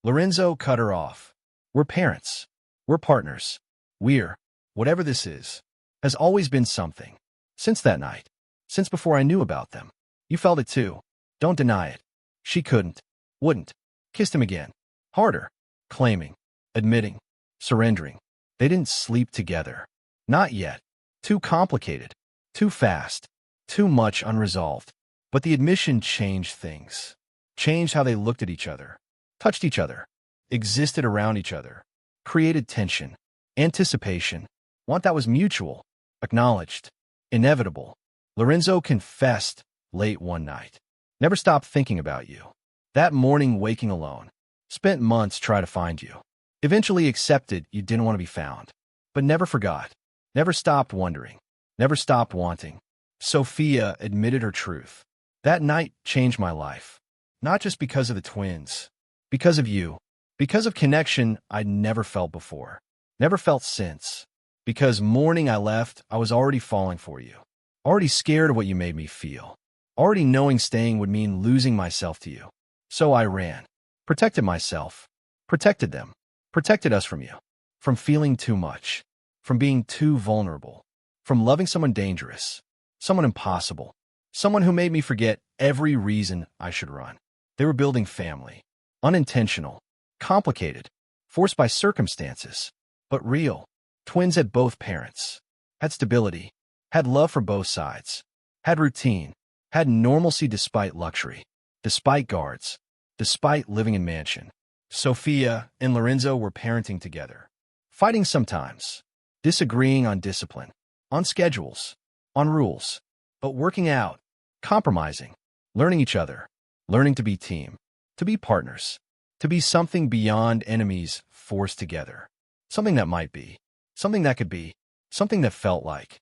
Lorenzo cut her off. We're parents. We're partners. Whatever this is, has always been something. Since that night. Since before I knew about them. You felt it too. Don't deny it. She couldn't. Wouldn't. Kissed him again. Harder. Claiming. Admitting. Surrendering. They didn't sleep together. Not yet. Too complicated. Too fast. Too much unresolved. But the admission changed things. Changed how they looked at each other. Touched each other. Existed around each other. Created tension. Anticipation. Want that was mutual. Acknowledged. Inevitable. Lorenzo confessed late one night. Never stopped thinking about you. That morning waking alone. Spent months trying to find you. Eventually accepted you didn't want to be found. But never forgot. Never stopped wondering. Never stopped wanting. Sophia admitted her truth. That night changed my life. Not just because of the twins. Because of you. Because of connection I'd never felt before. Never felt since. Because morning I left, I was already falling for you. Already scared of what you made me feel. Already knowing staying would mean losing myself to you. So I ran. Protected myself. Protected them. Protected us from you. From feeling too much. From being too vulnerable. From loving someone dangerous. Someone impossible. Someone who made me forget every reason I should run. They were building family. Unintentional. Complicated. Forced by circumstances. But real. Twins had both parents. Had stability. Had love for both sides. Had routine. Had normalcy despite luxury. Despite guards. Despite living in mansion. Sophia and Lorenzo were parenting together. Fighting sometimes. Disagreeing on discipline. On schedules. On rules. But working out. Compromising. Learning each other. learning to be team, to be partners, to be something beyond enemies forced together. Something that might be, something that could be, something that felt like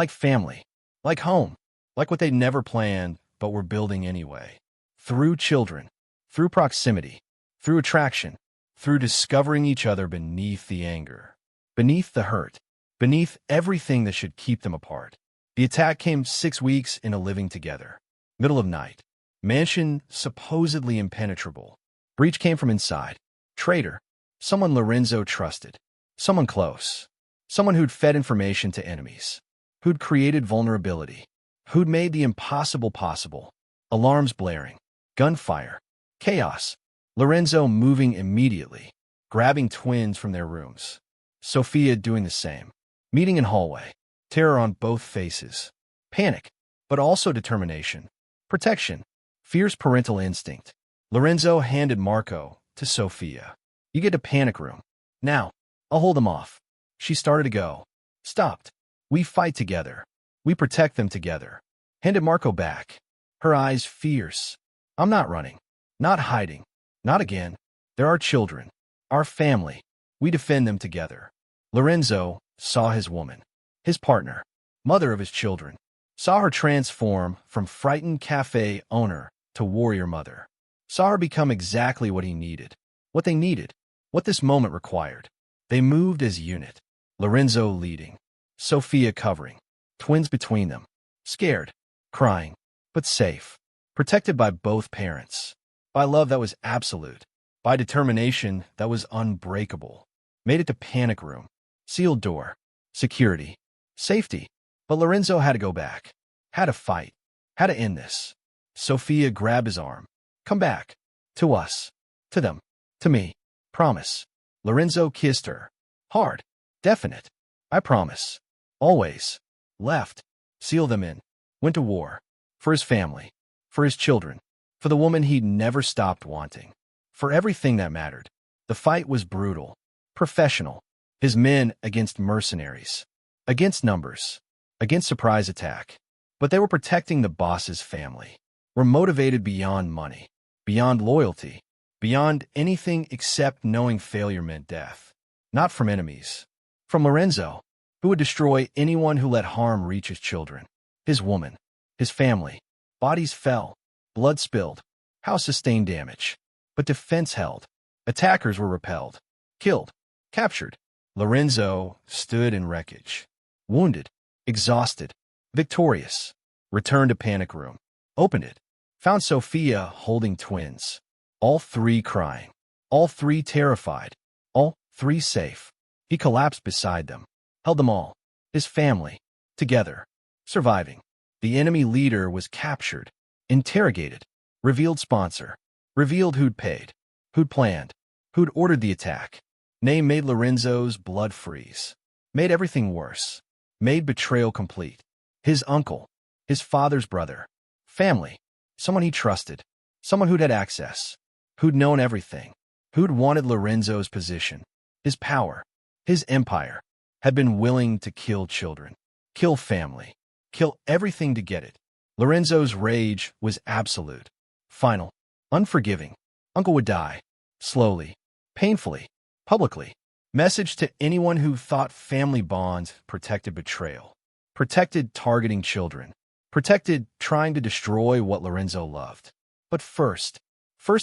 family, like home, like what they'd never planned but were building anyway. Through children, through proximity, through attraction, through discovering each other beneath the anger, beneath the hurt, beneath everything that should keep them apart. The attack came 6 weeks into living together. Middle of night. Mansion supposedly impenetrable. Breach came from inside. Traitor. Someone Lorenzo trusted. Someone close. Someone who'd fed information to enemies. Who'd created vulnerability. Who'd made the impossible possible. Alarms blaring. Gunfire. Chaos. Lorenzo moving immediately. Grabbing twins from their rooms. Sophia doing the same. Meeting in hallway. Terror on both faces. Panic, but also determination. Protection. Fierce parental instinct. Lorenzo handed Marco to Sophia. You get to panic room. Now, I'll hold them off. She started to go. Stopped. We fight together. We protect them together. Handed Marco back. Her eyes fierce. I'm not running. Not hiding. Not again. There are children. Our family. We defend them together. Lorenzo saw his woman. His partner. Mother of his children. Saw her transform from frightened cafe owner to warrior mother. Saw her become exactly what he needed. What they needed. What this moment required. They moved as unit. Lorenzo leading. Sophia covering. Twins between them. Scared. Crying. But safe. Protected by both parents. By love that was absolute. By determination that was unbreakable. Made it to panic room. Sealed door. Security. Safety. But Lorenzo had to go back. Had to fight. Had to end this. Sophia grabbed his arm. Come back. To us. To them. To me. Promise. Lorenzo kissed her. Hard. Definite. I promise. Always. Left. Seal them in. Went to war. For his family. For his children. For the woman he'd never stopped wanting. For everything that mattered. The fight was brutal. Professional. His men against mercenaries. Against numbers. Against surprise attack. But they were protecting the boss's family. Were motivated beyond money. Beyond loyalty. Beyond anything except knowing failure meant death. Not from enemies. From Lorenzo, who would destroy anyone who let harm reach his children. His woman. His family. Bodies fell. Blood spilled. House sustained damage. But defense held. Attackers were repelled. Killed. Captured. Lorenzo stood in wreckage. Wounded. Exhausted. Victorious. Returned to panic room. Opened it. Found Sophia holding twins. All 3 crying. All 3 terrified. All 3 safe. He collapsed beside them. Held them all. His family. Together. Surviving. The enemy leader was captured. Interrogated. Revealed sponsor. Revealed who'd paid. Who'd planned. Who'd ordered the attack. Name made Lorenzo's blood freeze. Made everything worse. Made betrayal complete. His uncle. His father's brother. Family. Someone he trusted. Someone who'd had access. Who'd known everything. Who'd wanted Lorenzo's position. His power. His empire. Had been willing to kill children. Kill family. Kill everything to get it. Lorenzo's rage was absolute. Final. Unforgiving. Uncle would die. Slowly. Painfully. Publicly. Message to anyone who thought family bonds protected betrayal. Protected targeting children. Protected trying to destroy what Lorenzo loved. But first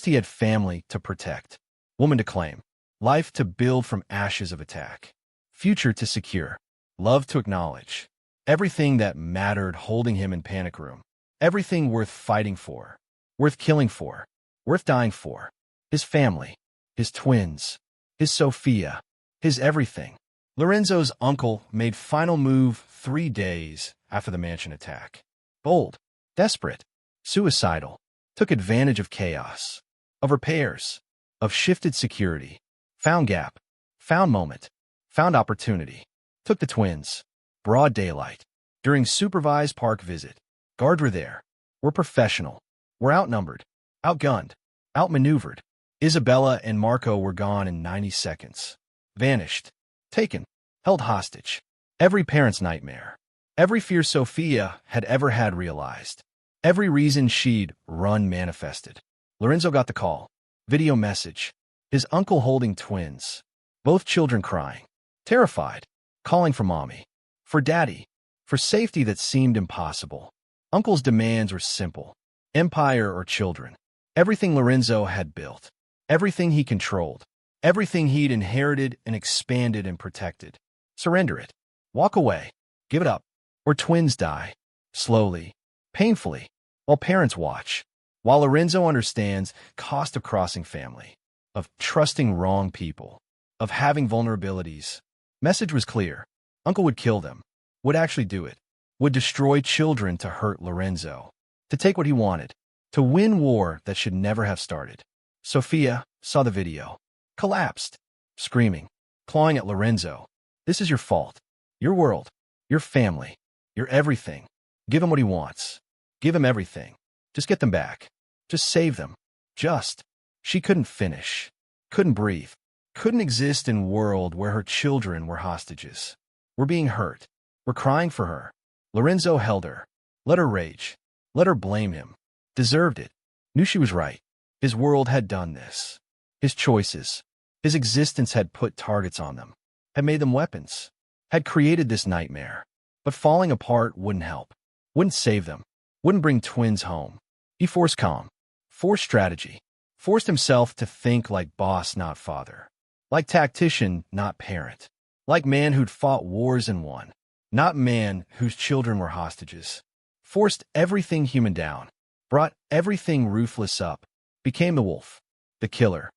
he had family to protect. Woman to claim. Life to build from ashes of attack. Future to secure. Love to acknowledge. Everything that mattered holding him in panic room. Everything worth fighting for. Worth killing for. Worth dying for. His family. His twins. His Sophia. His everything. Lorenzo's uncle made final move 3 days after the mansion attack. Bold. Desperate. Suicidal. Took advantage of chaos. Of repairs. Of shifted security. Found gap. Found moment. Found opportunity. Took the twins. Broad daylight. During supervised park visit. Guards were there. Were professional. Were outnumbered. Outgunned. Outmaneuvered. Isabella and Marco were gone in 90 seconds. Vanished. Taken. Held hostage. Every parent's nightmare. Every fear Sophia had ever had realized. Every reason she'd run manifested. Lorenzo got the call. Video message. His uncle holding twins. Both children crying. Terrified. Calling for mommy. For daddy. For safety that seemed impossible. Uncle's demands were simple. Empire or children. Everything Lorenzo had built. Everything he controlled. Everything he'd inherited and expanded and protected. Surrender it. Walk away. Give it up. Or twins die. Slowly. Painfully. While parents watch. While Lorenzo understands cost of crossing family. Of trusting wrong people. Of having vulnerabilities. Message was clear. Uncle would kill them. Would actually do it. Would destroy children to hurt Lorenzo. To take what he wanted. To win war that should never have started. Sophia saw the video. Collapsed. Screaming. Clawing at Lorenzo. This is your fault. Your world. Your family. Your everything. Give him what he wants. Give him everything. Just get them back. Just save them. Just. She couldn't finish. Couldn't breathe. Couldn't exist in a world where her children were hostages. Were being hurt. Were crying for her. Lorenzo held her. Let her rage. Let her blame him. Deserved it. Knew she was right. His world had done this. His choices. His existence had put targets on them. Had made them weapons. Had created this nightmare. But falling apart wouldn't help. Wouldn't save them. Wouldn't bring twins home. He forced calm. Forced strategy. Forced himself to think like boss, not father. Like tactician, not parent. Like man who'd fought wars and won. Not man whose children were hostages. Forced everything human down. Brought everything ruthless up. Became the wolf. The killer.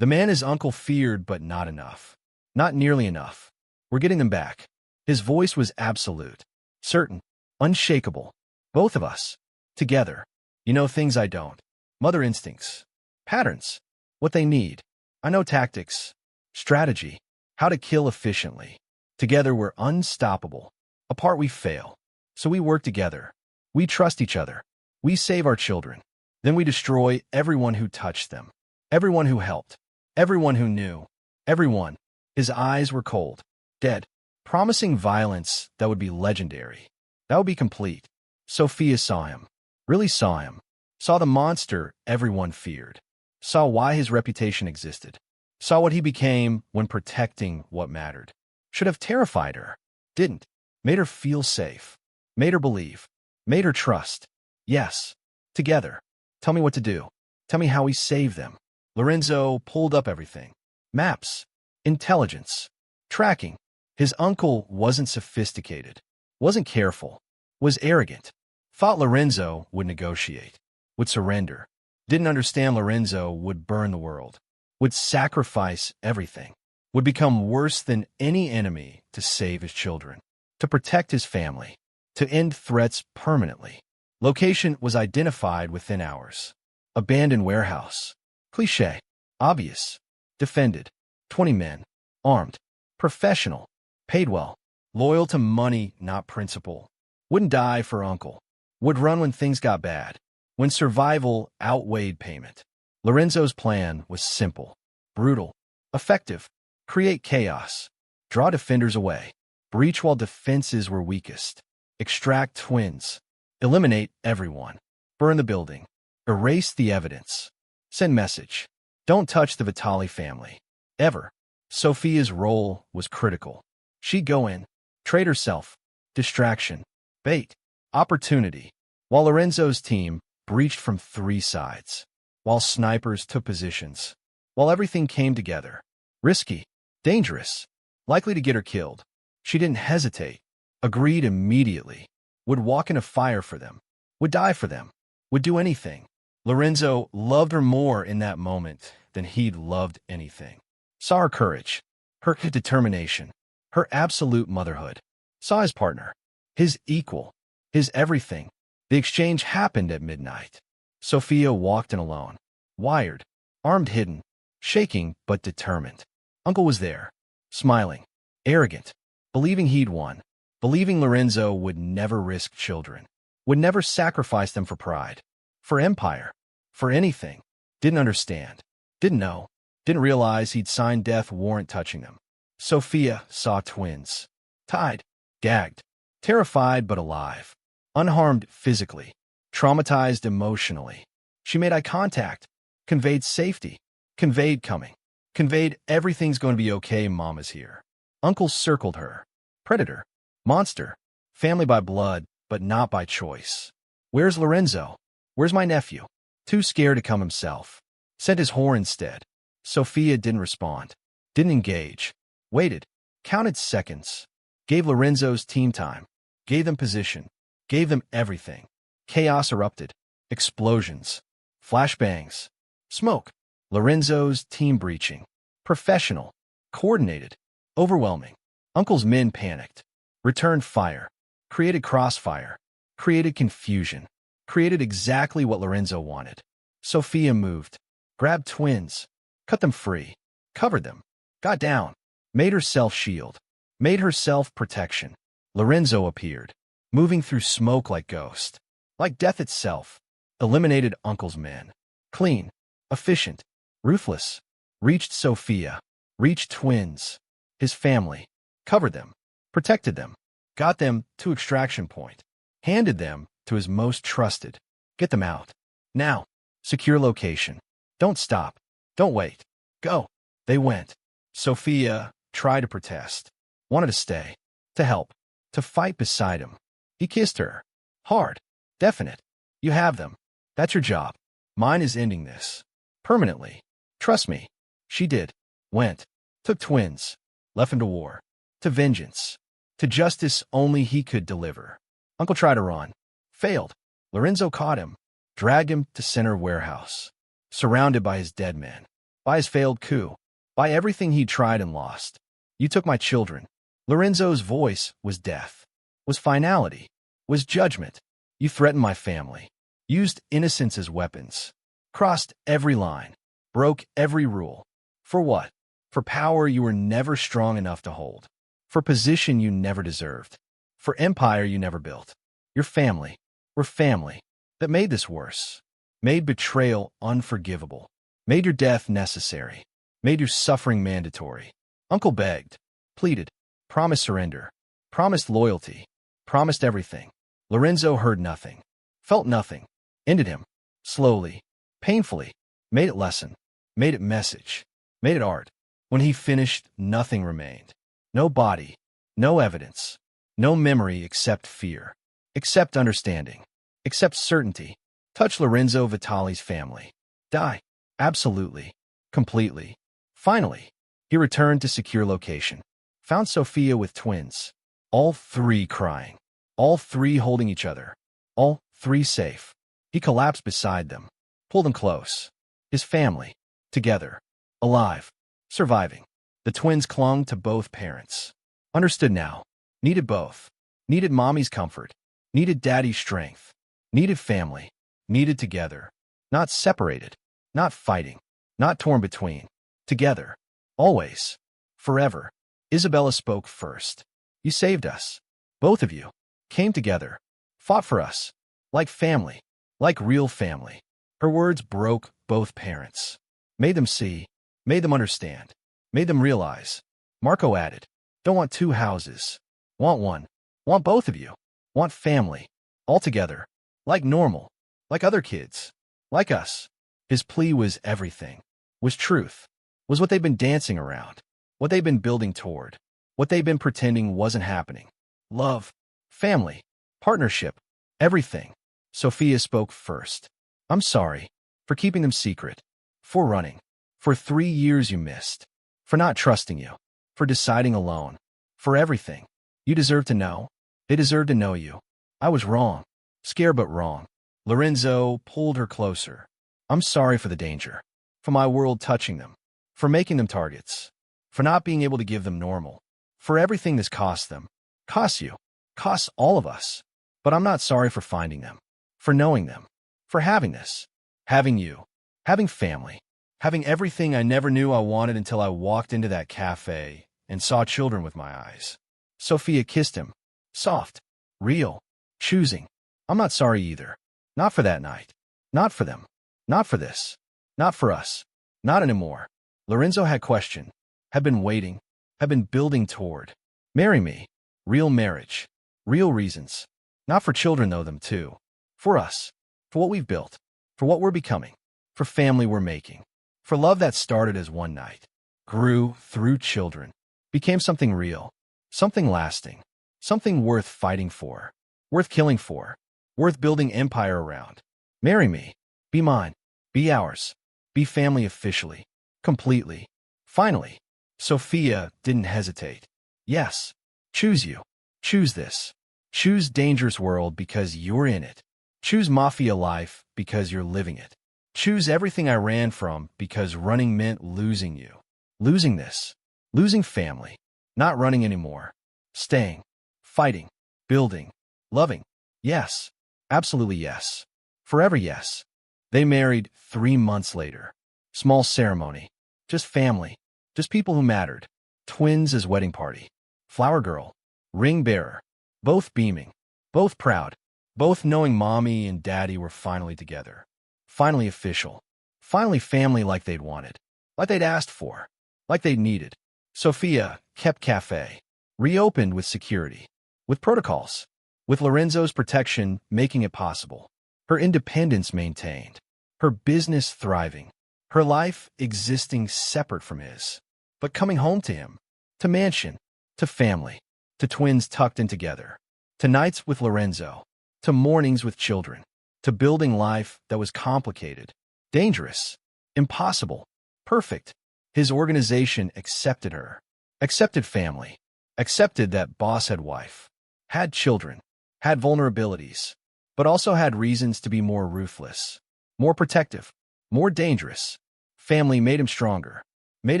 The man his uncle feared, but not enough. Not nearly enough. We're getting them back. His voice was absolute. Certain. Unshakable. Both of us. Together. You know things I don't. Mother instincts. Patterns. What they need. I know tactics. Strategy. How to kill efficiently. Together we're unstoppable. Apart we fail. So we work together. We trust each other. We save our children. Then we destroy everyone who touched them. Everyone who helped. Everyone who knew. Everyone. His eyes were cold. Dead. Promising violence that would be legendary. That would be complete. Sophia saw him. Really saw him. Saw the monster everyone feared. Saw why his reputation existed. Saw what he became when protecting what mattered. Should have terrified her. Didn't. Made her feel safe. Made her believe. Made her trust. Yes. Together. Tell me what to do. Tell me how we save them. Lorenzo pulled up everything. Maps. Intelligence. Tracking. His uncle wasn't sophisticated. Wasn't careful. Was arrogant. Thought Lorenzo would negotiate. Would surrender. Didn't understand Lorenzo would burn the world. Would sacrifice everything. Would become worse than any enemy to save his children. To protect his family. To end threats permanently. Location was identified within hours. Abandoned warehouse. Cliché. Obvious. Defended. 20 men. Armed. Professional. Paid well. Loyal to money, not principle. Wouldn't die for uncle. Would run when things got bad. When survival outweighed payment. Lorenzo's plan was simple. Brutal. Effective. Create chaos. Draw defenders away. Breach while defenses were weakest. Extract twins. Eliminate everyone. Burn the building. Erase the evidence. Send message. Don't touch the Vitale family. Ever. Sophia's role was critical. She'd go in. Trade herself. Distraction. Bait. Opportunity. While Lorenzo's team breached from 3 sides. While snipers took positions. While everything came together. Risky. Dangerous. Likely to get her killed. She didn't hesitate. Agreed immediately. Would walk in a fire for them. Would die for them. Would do anything. Lorenzo loved her more in that moment than he'd loved anything. Saw her courage. Her determination. Her absolute motherhood. Saw his partner. His equal. His everything. The exchange happened at midnight. Sophia walked in alone. Wired. Armed hidden. Shaking but determined. Uncle was there. Smiling. Arrogant. Believing he'd won. Believing Lorenzo would never risk children. Would never sacrifice them for pride. For empire. For anything. Didn't understand. Didn't know. Didn't realize he'd signed death warrant touching them. Sophia saw twins. Tied. Gagged. Terrified but alive. Unharmed physically. Traumatized emotionally. She made eye contact. conveyed safety, conveyed coming, conveyed everything's going to be okay, Mama's here. Uncle circled her. Predator, monster, family by blood, but not by choice. Where's Lorenzo? Where's my nephew? Too scared to come himself. Sent his whore instead. Sophia didn't respond, didn't engage, waited, counted seconds, gave Lorenzo's team time, gave them position, gave them everything. Chaos erupted. Explosions. Flashbangs. Smoke. Lorenzo's team breaching. Professional. Coordinated. Overwhelming. Uncle's men panicked. Returned fire. Created crossfire. Created confusion. Created exactly what Lorenzo wanted. Sophia moved. Grabbed twins. Cut them free. Covered them. Got down. Made herself shield. Made herself protection. Lorenzo appeared. Moving through smoke like ghost. Like death itself. Eliminated Uncle's men. Clean. Efficient. Ruthless. Reached Sophia. Reached twins. His family. Covered them. Protected them. Got them to extraction point. Handed them to his most trusted. Get them out. Now. Secure location. Don't stop. Don't wait. Go. They went. Sophia tried to protest. Wanted to stay. To help. To fight beside him. He kissed her. Hard. Definite. You have them. That's your job. Mine is ending this. Permanently. Trust me. She did. Went. Took twins. Left him to war. To vengeance. To justice only he could deliver. Uncle tried to run. Failed. Lorenzo caught him. Dragged him to center warehouse. Surrounded by his dead men. By his failed coup. By everything he tried and lost. You took my children. Lorenzo's voice was death. Was finality. Was judgment. You threatened my family. Used innocence as weapons. Crossed every line. Broke every rule. For what? For power you were never strong enough to hold. For position you never deserved. For empire you never built. Your family. We're family. That made this worse. Made betrayal unforgivable. Made your death necessary. Made your suffering mandatory. Uncle begged. Pleaded. Promised surrender. Promised loyalty. Promised everything. Lorenzo heard nothing. Felt nothing. Ended him. Slowly. Painfully. Made it lesson. Made it message. Made it art. When he finished, nothing remained. No body. No evidence. No memory except fear. Except understanding. Except certainty. Touch Lorenzo Vitale's family. Die. Absolutely. Completely. Finally. He returned to secure location. Found Sophia with twins. All three crying. All three holding each other. All three safe. He collapsed beside them. Pulled them close. His family. Together. Alive. Surviving. The twins clung to both parents. Understood now. Needed both. Needed mommy's comfort. Needed daddy's strength. Needed family. Needed together. Not separated. Not fighting. Not torn between. Together. Always. Forever. Isabella spoke first. You saved us. Both of you. Came together. Fought for us. Like family. Like real family. Her words broke both parents. Made them see. Made them understand. Made them realize. Marco added. Don't want two houses. Want one. Want both of you. Want family. All together. Like normal. Like other kids. Like us. His plea was everything. Was truth. Was what they've been dancing around. What they've been building toward. What they've been pretending wasn't happening. Love. Family. Partnership. Everything. Sophia spoke first. I'm sorry. For keeping them secret. For running. For 3 years you missed. For not trusting you. For deciding alone. For everything. You deserve to know. They deserve to know you. I was wrong. Scared but wrong. Lorenzo pulled her closer. I'm sorry for the danger. For my world touching them. For making them targets. For not being able to give them normal. For everything this cost them. Costs you. Costs all of us. But I'm not sorry for finding them. For knowing them. For having this. Having you. Having family. Having everything I never knew I wanted until I walked into that cafe and saw children with my eyes. Sophia kissed him. Soft. Real. Choosing. I'm not sorry either. Not for that night. Not for them. Not for this. Not for us. Not anymore. Lorenzo had questioned. Had been waiting. Had been building toward. Marry me. Real marriage. Real reasons. Not for children though, them too. For us. For what we've built. For what we're becoming. for family we're making, for love that started as one night, grew through children, became something real, something lasting, something worth fighting for, worth killing for, worth building empire around. Marry me, be mine, be ours, be family officially, completely, finally. Sophia didn't hesitate. Yes, choose you. Choose this. Choose dangerous world because you're in it. Choose Mafia life because you're living it. Choose everything I ran from because running meant losing you. Losing this. Losing family. Not running anymore. Staying. Fighting. Building. Loving. Yes. Absolutely yes. Forever yes. They married 3 months later. Small ceremony. Just family. Just people who mattered. Twins as wedding party. Flower girl. Ring bearer. Both beaming. Both proud. Both knowing mommy and daddy were finally together. Finally official. Finally family like they'd wanted. Like they'd asked for. Like they'd needed. Sophia kept cafe. Reopened with security. With protocols. With Lorenzo's protection making it possible. Her independence maintained. Her business thriving. Her life existing separate from his. But coming home to him. To mansion. To family. To twins tucked in together. To nights with Lorenzo. To mornings with children. To building life that was complicated. Dangerous. Impossible. Perfect. His organization accepted her. Accepted family. Accepted that boss had wife. Had children. Had vulnerabilities. But also had reasons to be more ruthless. More protective. More dangerous. Family made him stronger. Made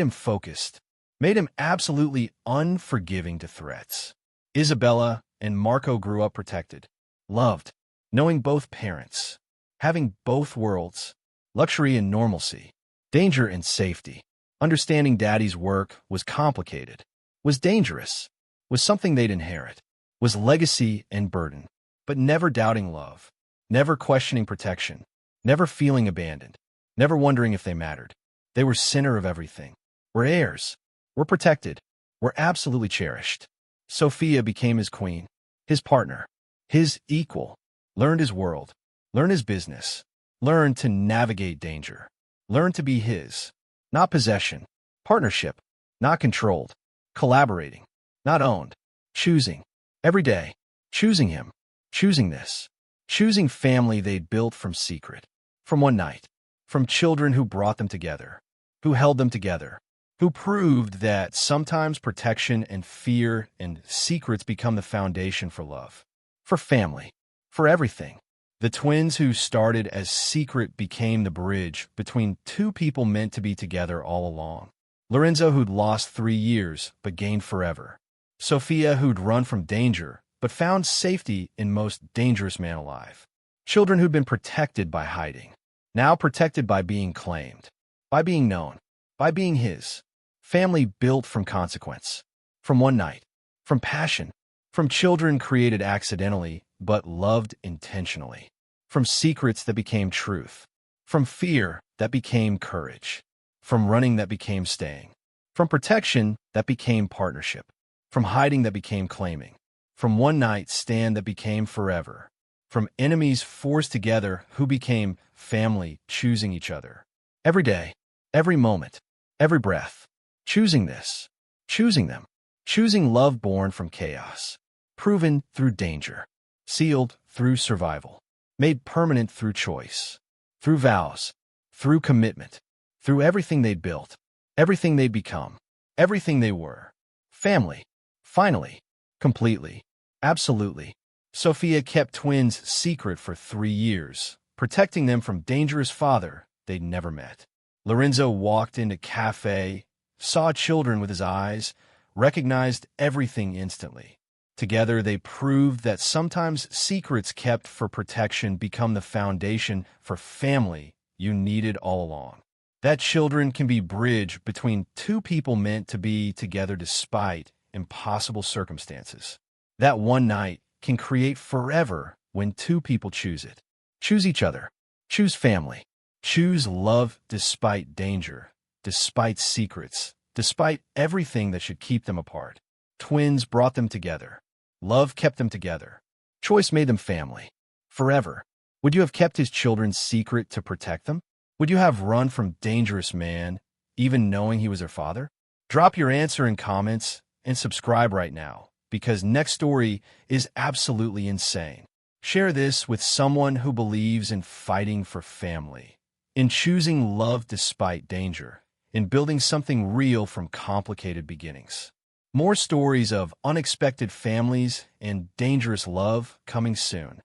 him focused. Made him absolutely unforgiving to threats. Isabella and Marco grew up protected. Loved. Knowing both parents. Having both worlds. Luxury and normalcy. Danger and safety. Understanding daddy's work was complicated. Was dangerous. Was something they'd inherit. Was legacy and burden. But never doubting love. Never questioning protection. Never feeling abandoned. Never wondering if they mattered. They were center of everything. Were heirs. Were protected. Were absolutely cherished. Sophia became his queen. His partner. His equal. Learned his world. Learned his business. Learned to navigate danger. Learned to be his. Not possession. Partnership. Not controlled. Collaborating. Not owned. Choosing. Every day. Choosing him. Choosing this. Choosing family they'd built from secret. From one night. From children who brought them together. Who held them together. Who proved that sometimes protection and fear and secrets become the foundation for love. For family. For everything. The twins who started as secret became the bridge between two people meant to be together all along. Lorenzo who'd lost 3 years but gained forever. Sophia who'd run from danger but found safety in most dangerous man alive. Children who'd been protected by hiding. Now protected by being claimed. By being known. By being his. Family built from consequence. From one night. From passion. From children created accidentally but loved intentionally. From secrets that became truth. From fear that became courage. From running that became staying. From protection that became partnership. From hiding that became claiming. From one night stand that became forever. From enemies forced together who became family choosing each other. Every day, every moment, every breath. Choosing this. Choosing them. Choosing love born from chaos. Proven through danger. Sealed through survival. Made permanent through choice. Through vows. Through commitment. Through everything they'd built. Everything they'd become. Everything they were. Family. Finally. Completely. Absolutely. Sophia kept twins secret for 3 years, protecting them from dangerous father they'd never met. Lorenzo walked into cafe, saw children with his eyes, recognized everything instantly. Together, they proved that sometimes secrets kept for protection become the foundation for family you needed all along. That children can be bridge between two people meant to be together despite impossible circumstances. That one night can create forever when two people choose it. Choose each other. Choose family. Choose love despite danger, despite secrets, despite everything that should keep them apart. Twins brought them together. Love kept them together. Choice made them family. Forever. Would you have kept his children's secret to protect them? Would you have run from dangerous man, even knowing he was her father? Drop your answer in comments and subscribe right now, because next story is absolutely insane. Share this with someone who believes in fighting for family, in choosing love despite danger, in building something real from complicated beginnings. More stories of unexpected families and dangerous love coming soon.